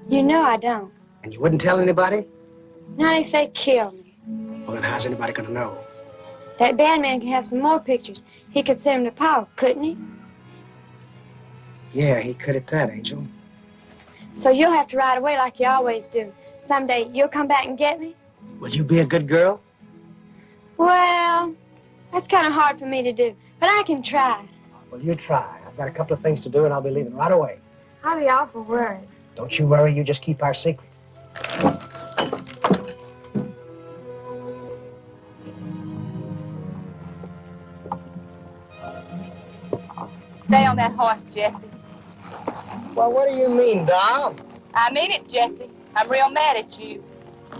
You know I don't. And you wouldn't tell anybody? Not if they kill me. Well, then how's anybody going to know? That bad man can have some more pictures. He could send them to Paul, couldn't he? Yeah, he could at that, Angel. So you'll have to ride away like you always do. Someday you'll come back and get me? Will you be a good girl? Well, that's kind of hard for me to do, but I can try. Well, you try. I've got a couple of things to do, and I'll be leaving right away. I'll be awful worried. Don't you worry. You just keep our secret. Stay on that horse, Jesse. Well, what do you mean, doll? I mean it, Jesse. I'm real mad at you.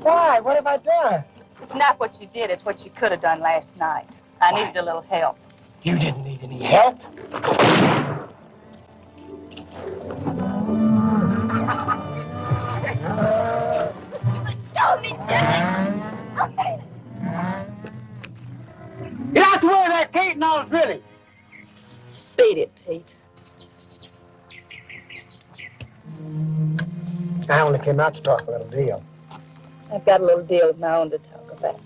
Why? What have I done? It's not what you did, it's what you could have done last night. I needed a little help. You didn't need any help. Show me, Jesse. Okay. Get out the way of that gate and I'll drill it. Beat it, Pete. I only came out to talk a little deal. I've got a little deal of my own to talk about.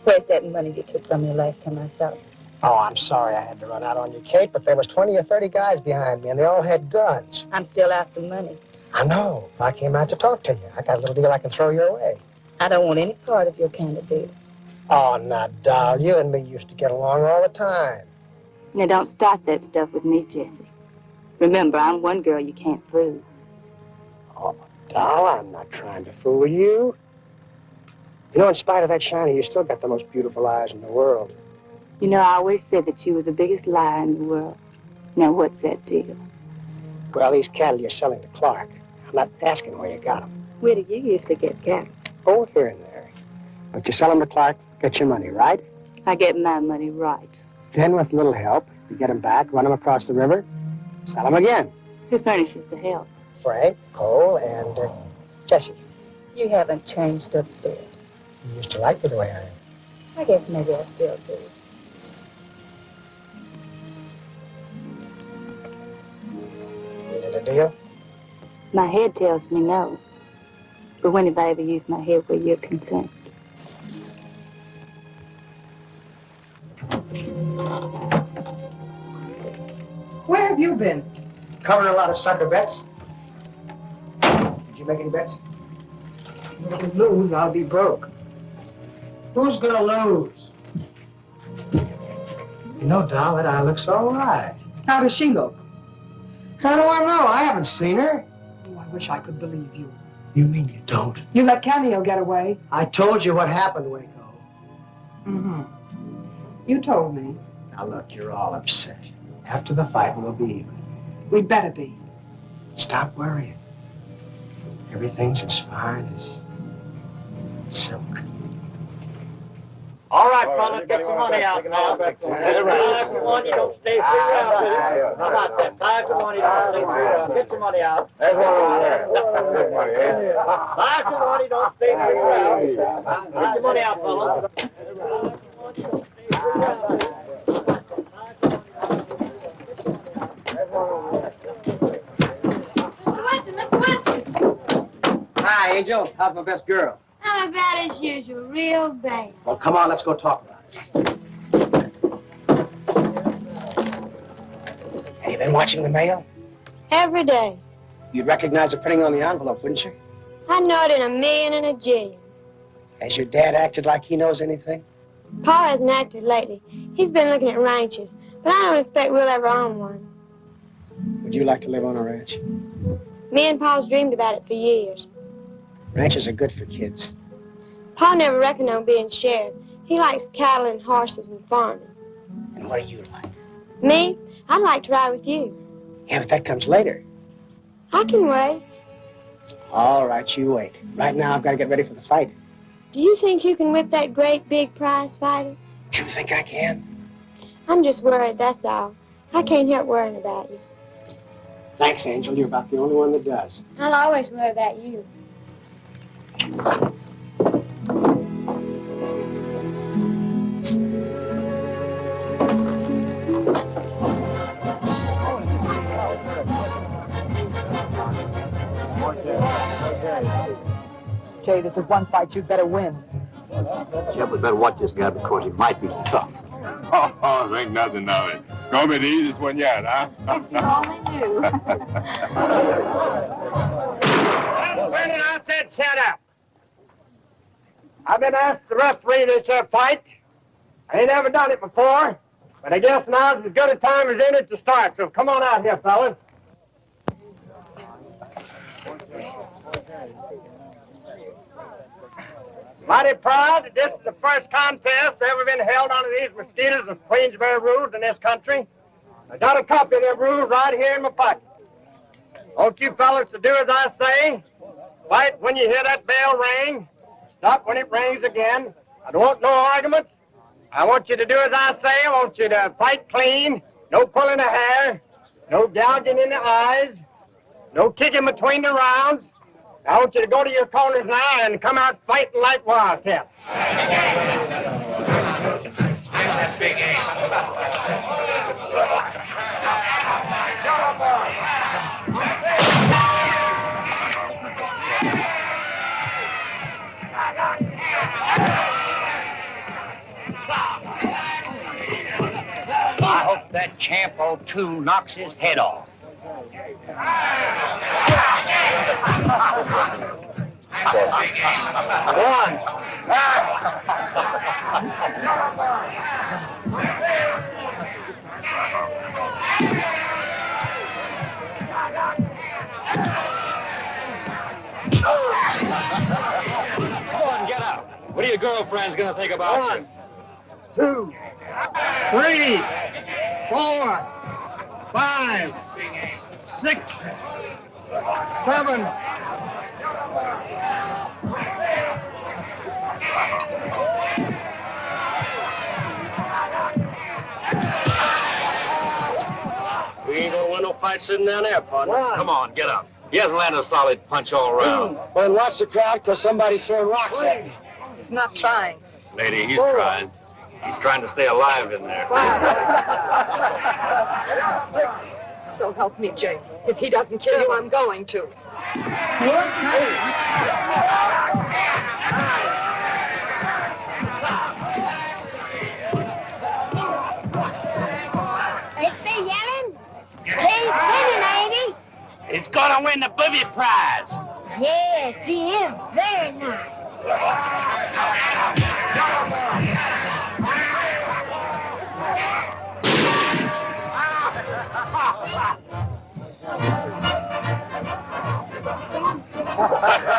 Where's that money you took from me last time I saw you? Oh, I'm sorry I had to run out on you, Kate, but there was 20 or 30 guys behind me, and they all had guns. I'm still after money. I know. I came out to talk to you. I got a little deal I can throw your way. I don't want any part of your kind of deal. Oh, now, doll, you and me used to get along all the time. Now, don't start that stuff with me, Jesse. Remember, I'm one girl you can't prove. Oh, doll, I'm not trying to fool you. You know, in spite of that shiny, you still got the most beautiful eyes in the world. You know, I always said that you were the biggest liar in the world. Now, what's that deal? Well, these cattle you're selling to Clark. I'm not asking where you got them. Where did you used to get cattle? Oh, here and there. But you sell them to Clark, get your money, right? I get my money right. Then, with a little help, you get them back, run them across the river, sell them again. Who furnishes the help? Frank, Cole, and Jesse. You haven't changed a bit. You used to like me the way I am. I guess maybe I still do. Is it a deal? My head tells me no. But when have I ever used my head where you're concerned? Where have you been? Covering a lot of sucker bets. Did you make any bets? If you lose, I'll be broke. Who's gonna lose? You know, doll, that eye looks all right. How does she look? How do I know? I haven't seen her. Oh, I wish I could believe you. You mean you don't? You let Cameo get away. I told you what happened, Waco. Mm-hmm. You told me. Now, look, you're all upset. After the fight, we'll be even. We'd better be. Stop worrying. Everything's as fine as silk. All right, fellas, get some money out now. 5 to 1, you don't stay 3 rounds. How about that? 5 to 1, you don't stay 3 rounds. Get your money out. That's what I'm there. 5 to 1, you don't stay 3 rounds. Get your money out, fellas. Mr. Woodsen. Hi, Angel. How's my best girl? I'm bad as usual, real bad. Well, come on, let's go talk about it. Have you been watching the mail? Every day. You'd recognize the printing on the envelope, wouldn't you? I know it in a million and a jillion. Has your dad acted like he knows anything? Pa hasn't acted lately. He's been looking at ranches, but I don't expect we'll ever own one. Would you like to live on a ranch? Me and Pa's dreamed about it for years. Ranches are good for kids. Pa never reckoned on being sheriff. He likes cattle and horses and farming. And what do you like? Me? I'd like to ride with you. Yeah, but that comes later. I can wait. All right, you wait. Right now, I've got to get ready for the fight. Do you think you can whip that great big prize fighter? Do you think I can? I'm just worried, that's all. I can't help worrying about you. Thanks, Angel. You're about the only one that does. I'll always worry about you. Okay, this is one fight you'd better win. Yeah, we better watch this guy because he might be tough. Oh, think nothing of it. Go be the easiest one yet, huh? If you only knew. Brennan, I said shut up. I've been asked to referee this fight. I ain't ever done it before, but I guess now's as good a time as any to start, so come on out here, fellas. Mighty proud that this is the first contest ever been held under these mosquitoes of Queensbury rules in this country. I got a copy of them rules right here in my pocket. I want you fellas to do as I say. Fight when you hear that bell ring. Stop when it rings again. I don't want no arguments. I want you to do as I say. I want you to fight clean. No pulling of hair. No gouging in the eyes. No kicking between the rounds. I want you to go to your corners now and come out fighting like wildcats. That big I hope that champ 02 knocks his head off. What are your girlfriends going to think about you? 2, 3, 4, 5, 6, 7. We ain't gonna win no fight sitting down there, partner. Come on, get up. He hasn't landed a solid punch all around. Well, watch the crowd, because somebody's throwing rocks at me. He's not trying. Lady, he's trying. He's trying to stay alive in there. Still help me, Jay. If he doesn't kill you, I'm going to. They still yelling? Jay's winning, ain't he? He's gonna win the booby prize. Yes, he is very nice.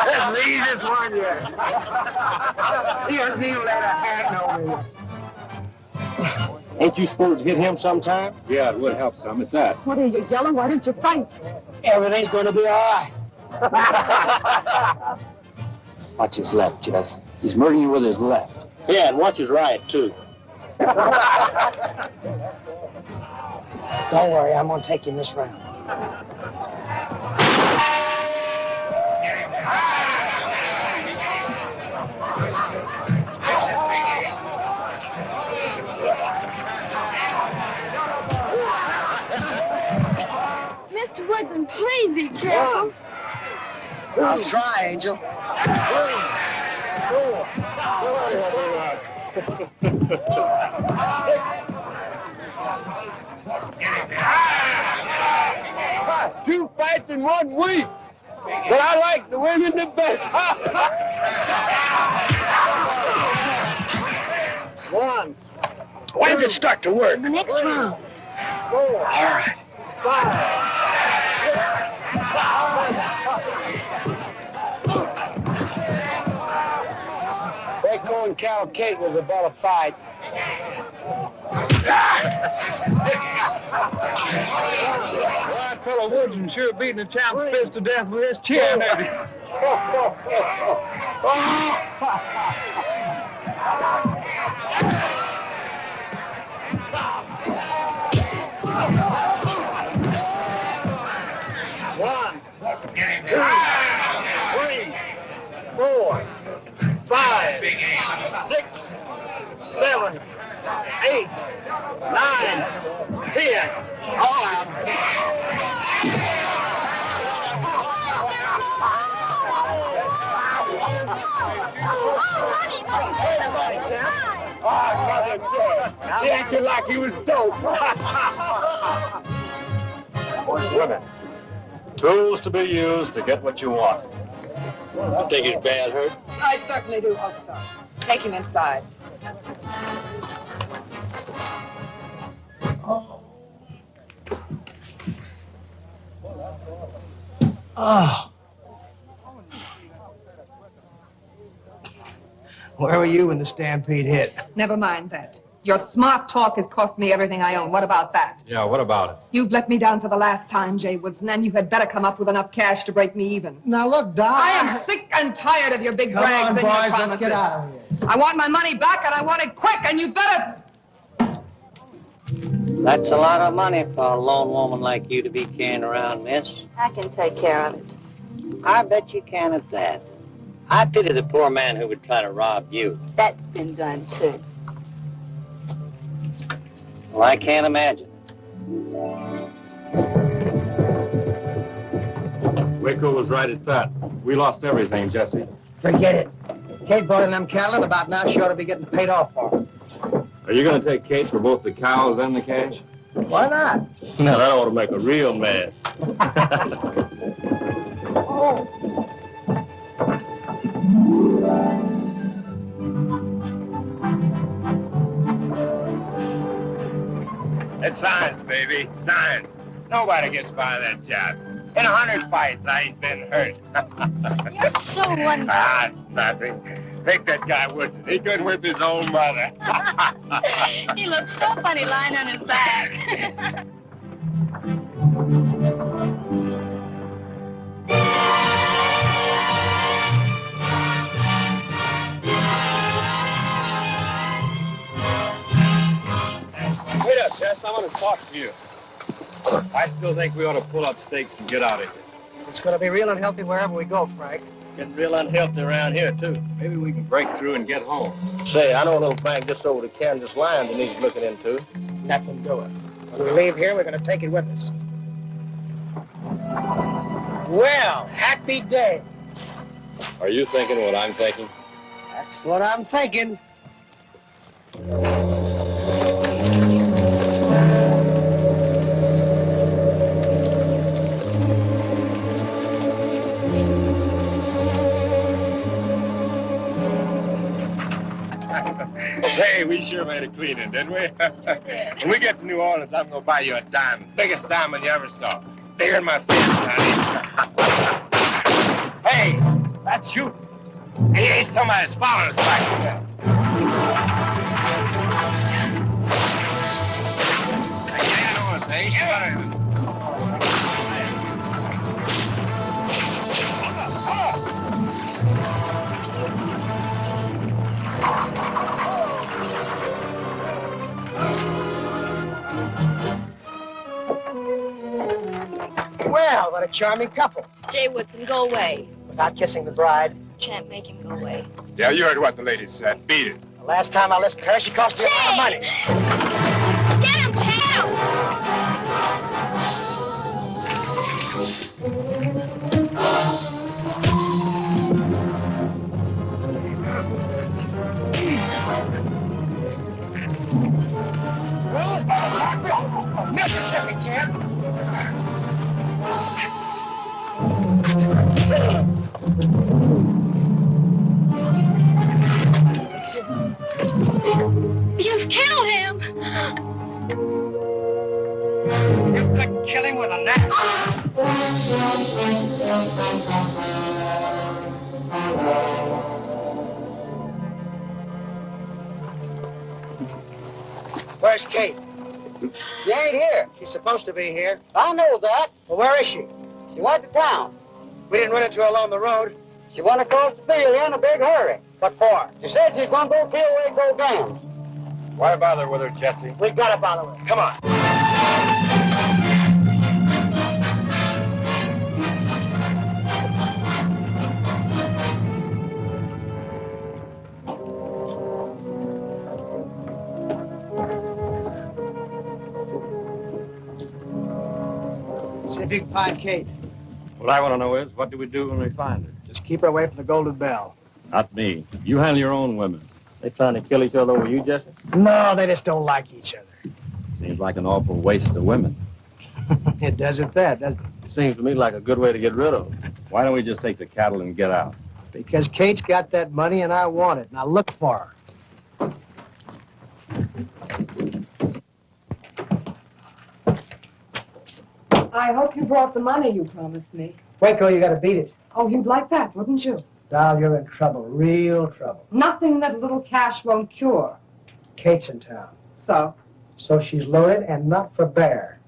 That's the easiest one yet. He hasn't even let a hand on me. Ain't you supposed to hit him sometime? Yeah, it would help some at that. What are you yelling? Why didn't you fight? Everything's going to be all right. Watch his left, Jess. He's murdering you with his left. Yeah, and watch his right, too. Don't worry, I'm going to take you in this round. Mr. Woodsen, please be careful. I'll try, Angel. 3, 4. 2 fights in 1 week. But I like the women the best. 1. When does it start to work? The next round. 4. All right. 5. Waco and Cavalcade was about a fight. That fellow Woodsen sure beating the champ's fist to death with his chin, ain't he? One, 2, 3, 4, 5, 6, 7, 8, 9, 10. All out. He acted like he was dope. Women. Tools to be used to get what you want. You think he's bad hurt? I certainly do hope so. Take him inside. Oh. Where were you when the stampede hit? Never mind that. Your smart talk has cost me everything I own. What about that? Yeah, what about it? You've let me down for the last time, Jay Woodsen, and you had better come up with enough cash to break me even. Now look, Doc. I am sick and tired of your big brags and your promises. Let's get out of here. I want my money back, and I want it quick, and you better... That's a lot of money for a lone woman like you to be carrying around, miss. I can take care of it. I bet you can at that. I pity the poor man who would try to rob you. That's been done, too. Well, I can't imagine. Waco was right at that. We lost everything, Jesse. Forget it. Kate brought in them cattle, and about now she ought to be getting paid off for them. Are you going to take Kate for both the cows and the cash? Why not? Now, that ought to make a real man. It's science, baby. Science. Nobody gets by that job. In 100 fights, I ain't been hurt. You're so wonderful. Ah, it's nothing. Take that guy, Woodsen. He couldn't whip his own mother. He looks so funny lying on his back. Wait up, Jess. I want to talk to you. I still think we ought to pull up stakes and get out of here. It's going to be real unhealthy wherever we go, Frank. Getting real unhealthy around here, too. Maybe we can break through and get home. Say, I know a little bank just over the Kansas line that needs looking into. Let them do it. When we leave here, we're going to take it with us. Well, happy day. Are you thinking what I'm thinking? That's what I'm thinking. Hey, we sure made a cleaning, didn't we? When we get to New Orleans, I'm going to buy you a diamond. Biggest diamond you ever saw. Bigger than my fist, honey. Hey, that's you. He ain't somebody's following us like that. I don't want to say. Well, what a charming couple. Jay Woodsen, go away. Without kissing the bride. Can't make him go away. Yeah, you heard what the lady said. Beat it. The last time I listened to her, she cost me a lot of money. Get him, Cameo! Mississippi, champ. You've killed him! You couldn't kill him with a knife. Where's Kate? She ain't here. She's supposed to be here. I know that. Well, where is she? She went to town. We didn't run into her along the road. She went across the field in a big hurry. What for? She said she's going to go kill Waco Gans. Why bother with her, Jesse? We got to bother with her. Come on. See if you can find Kate. What I want to know is, what do we do when we find her? Just keep her away from the Golden Bell. Not me. You handle your own women. They trying to kill each other over you, Jesse? No, they just don't like each other. Seems like an awful waste of women. It doesn't that, doesn't it? Seems to me like a good way to get rid of them. Why don't we just take the cattle and get out? Because Kate's got that money and I want it. Now look for her. I hope you brought the money you promised me. Waco, you got to beat it. Oh, you'd like that, wouldn't you? Doll, you're in trouble. Real trouble. Nothing that a little cash won't cure. Kate's in town. So? So she's loaded and not for bear.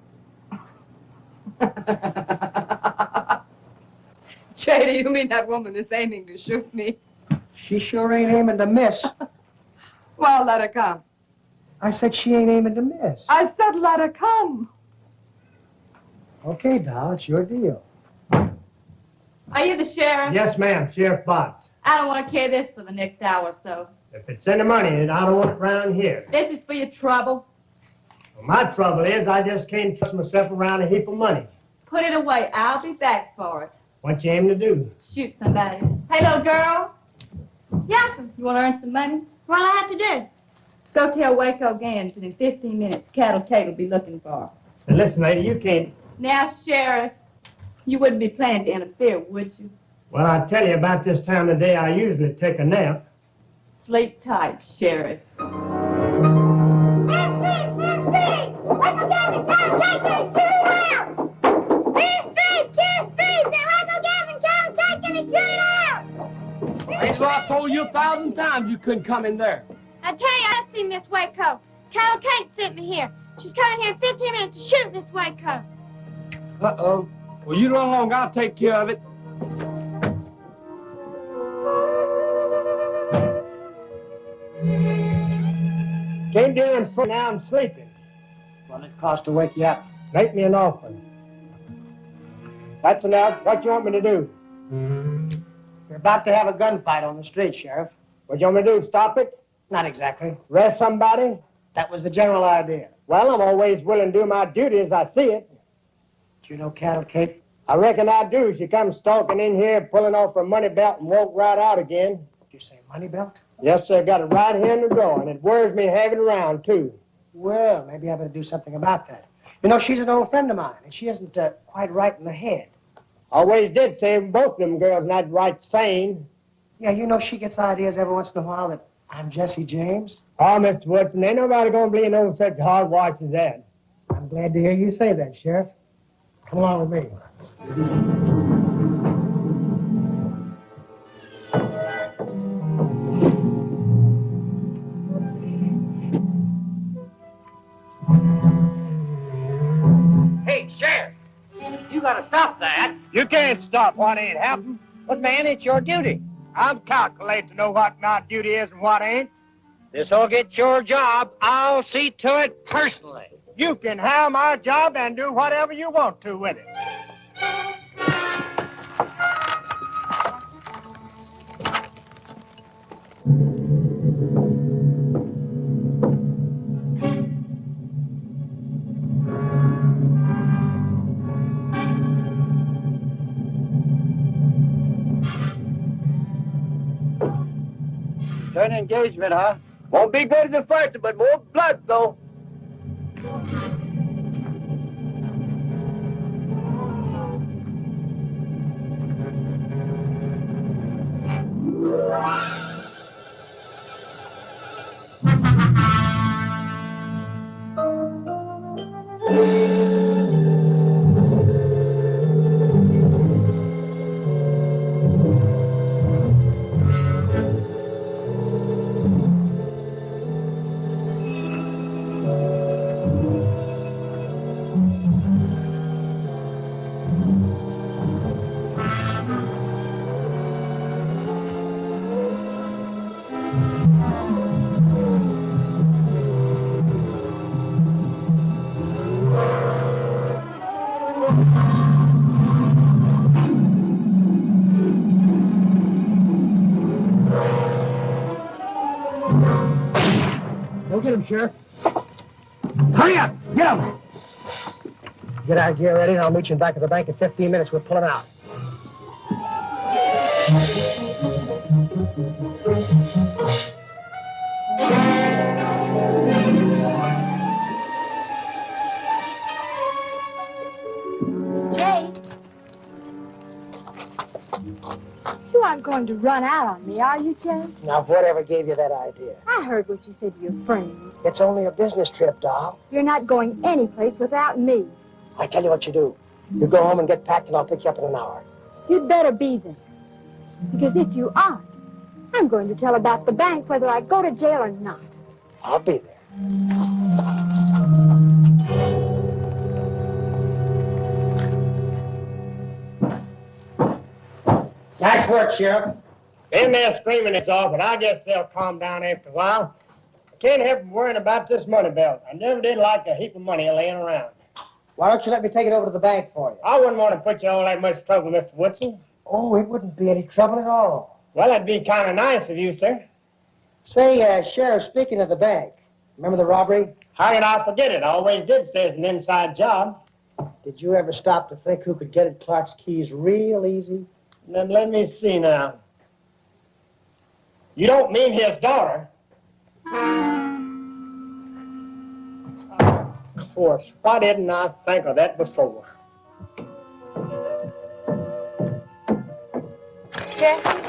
Jay, do you mean that woman is aiming to shoot me? She sure ain't aiming to miss. Well, let her come. I said she ain't aiming to miss. I said let her come. Okay, doll, it's your deal. Are you the sheriff? Yes, ma'am. Sheriff Botts. I don't want to carry this for the next hour or so. If it's any money in it, I don't want it around here. This is for your trouble. Well, my trouble is I just can't trust myself around a heap of money. Put it away. I'll be back for it. What you aim to do? Shoot somebody. Hey, little girl. Yes, sir. You want to earn some money? What'll I have to do? Go tell Waco Gans that in 15 minutes, Cattle Kate will be looking for her. Now, listen, lady, you can't... Now, Sheriff, you wouldn't be planning to interfere, would you? Well, I tell you, about this time of day, I usually take a nap. Sleep tight, Sheriff. Raise I told you 1,000 times you couldn't come in there. I tell you, I see Miss Waco. Carol Kate sent me here. She's coming here in 15 minutes to shoot Miss Waco. Uh-oh. Well, you run along. I'll take care of it. Came down for now I'm sleeping. Well, it cost to wake you up. Make me an offer. That's enough. What you want me to do? You're about to have a gunfight on the street, Sheriff. What you want me to do? Stop it? Not exactly. Arrest somebody? That was the general idea. Well, I'm always willing to do my duty as I see it. Do you know Cattle Kate? I reckon I do. She comes stalking in here, pulling off her money belt and walked right out again. Did you say money belt? Yes, sir. Got it right here in the drawer, and it worries me having it around, too. Well, maybe I better do something about that. You know, she's an old friend of mine, and she isn't quite right in the head. Always did say both them girls not right sane. Yeah, you know, she gets ideas every once in a while that I'm Jesse James. Oh, Mr. Woodsen, ain't nobody gonna believe no such hogwash as that. I'm glad to hear you say that, Sheriff. Come along with me. Hey, Sheriff, you gotta stop that. You can't stop what ain't happened. But, man, it's your duty. I'm calculating to know what my duty is and what ain't. This'll get your job. I'll see to it personally. You can have my job and do whatever you want to with it. Turn engagement, huh? Won't be good in the first, but more blood, though. Go get him, Sheriff. Hurry up! Get him! Get our gear ready, and I'll meet you in back of the bank in 15 minutes. We're pulling out. Jay, you aren't going to run out on me, are you, Jay? Now, whatever gave you that idea? I heard what you said to your friends. It's only a business trip, doll. You're not going anyplace without me. I tell you what you do. You go home and get packed, and I'll pick you up in an hour. You'd better be there. Because if you aren't, I'm going to tell about the bank whether I go to jail or not. I'll be there. Nice work, Sheriff. In there screaming it's all, but I guess they'll calm down after a while. I can't help worrying about this money belt. I never did like a heap of money laying around. Why don't you let me take it over to the bank for you? I wouldn't want to put you in all that much trouble, Mr. Woodsen. Oh, it wouldn't be any trouble at all. Well, that'd be kind of nice of you, sir. Say, Sheriff, speaking of the bank, remember the robbery? How can I forget it? I always did say it's an inside job. Did you ever stop to think who could get at Clark's keys real easy? Then let me see now. You don't mean his daughter? Of course. Why didn't I think of that before? Jesse?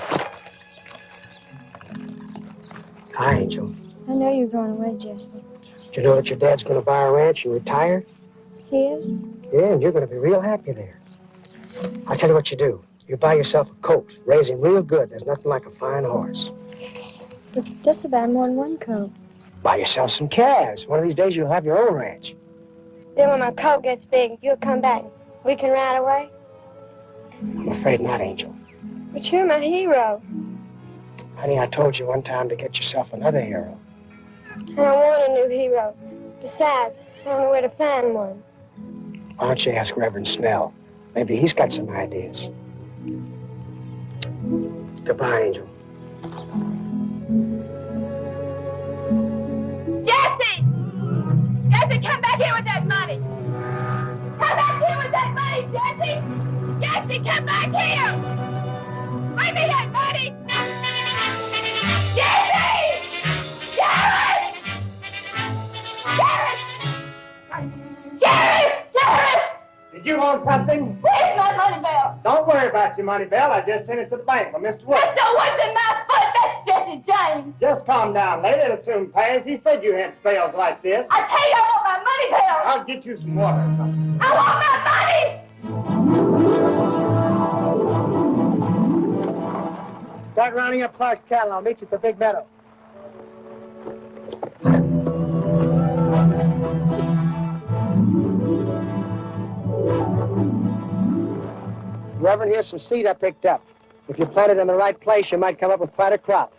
Hi, Angel. I know you're going away, Jesse. Did you know that your dad's going to buy a ranch and retire? He is? Yeah, and you're going to be real happy there. I'll tell you what you do. You buy yourself a colt, raise him real good. There's nothing like a fine horse. But that's about more than one coat. Buy yourself some calves. One of these days you'll have your own ranch. Then when my coat gets big, you'll come back. We can ride away? I'm afraid not, Angel. But you're my hero. Honey, I told you one time to get yourself another hero. I don't want a new hero. Besides, I don't know where to find one. Why don't you ask Reverend Snell? Maybe he's got some ideas. Goodbye, Angel. Jesse! Jesse, come back here with that money! Come back here with that money, Jesse! Jesse, come back here! Bring me that money! Jesse! Jared! Jared! Jared! Jared! Did you want something? Where's my money belt? Don't worry about your money, Belle. I just sent it to the bank for Mr. Woodsen. Mr. Woodsen, my foot! That's Jesse James! Just calm down, lady. It'll soon pass. He said you had spells like this. I tell you, I want my money belt! I'll get you some water or something. I want my money! Start rounding up Clark's cattle. I'll meet you at the big meadow. Reverend, here's some seed I picked up. If you plant it in the right place, you might come up with quite a crop.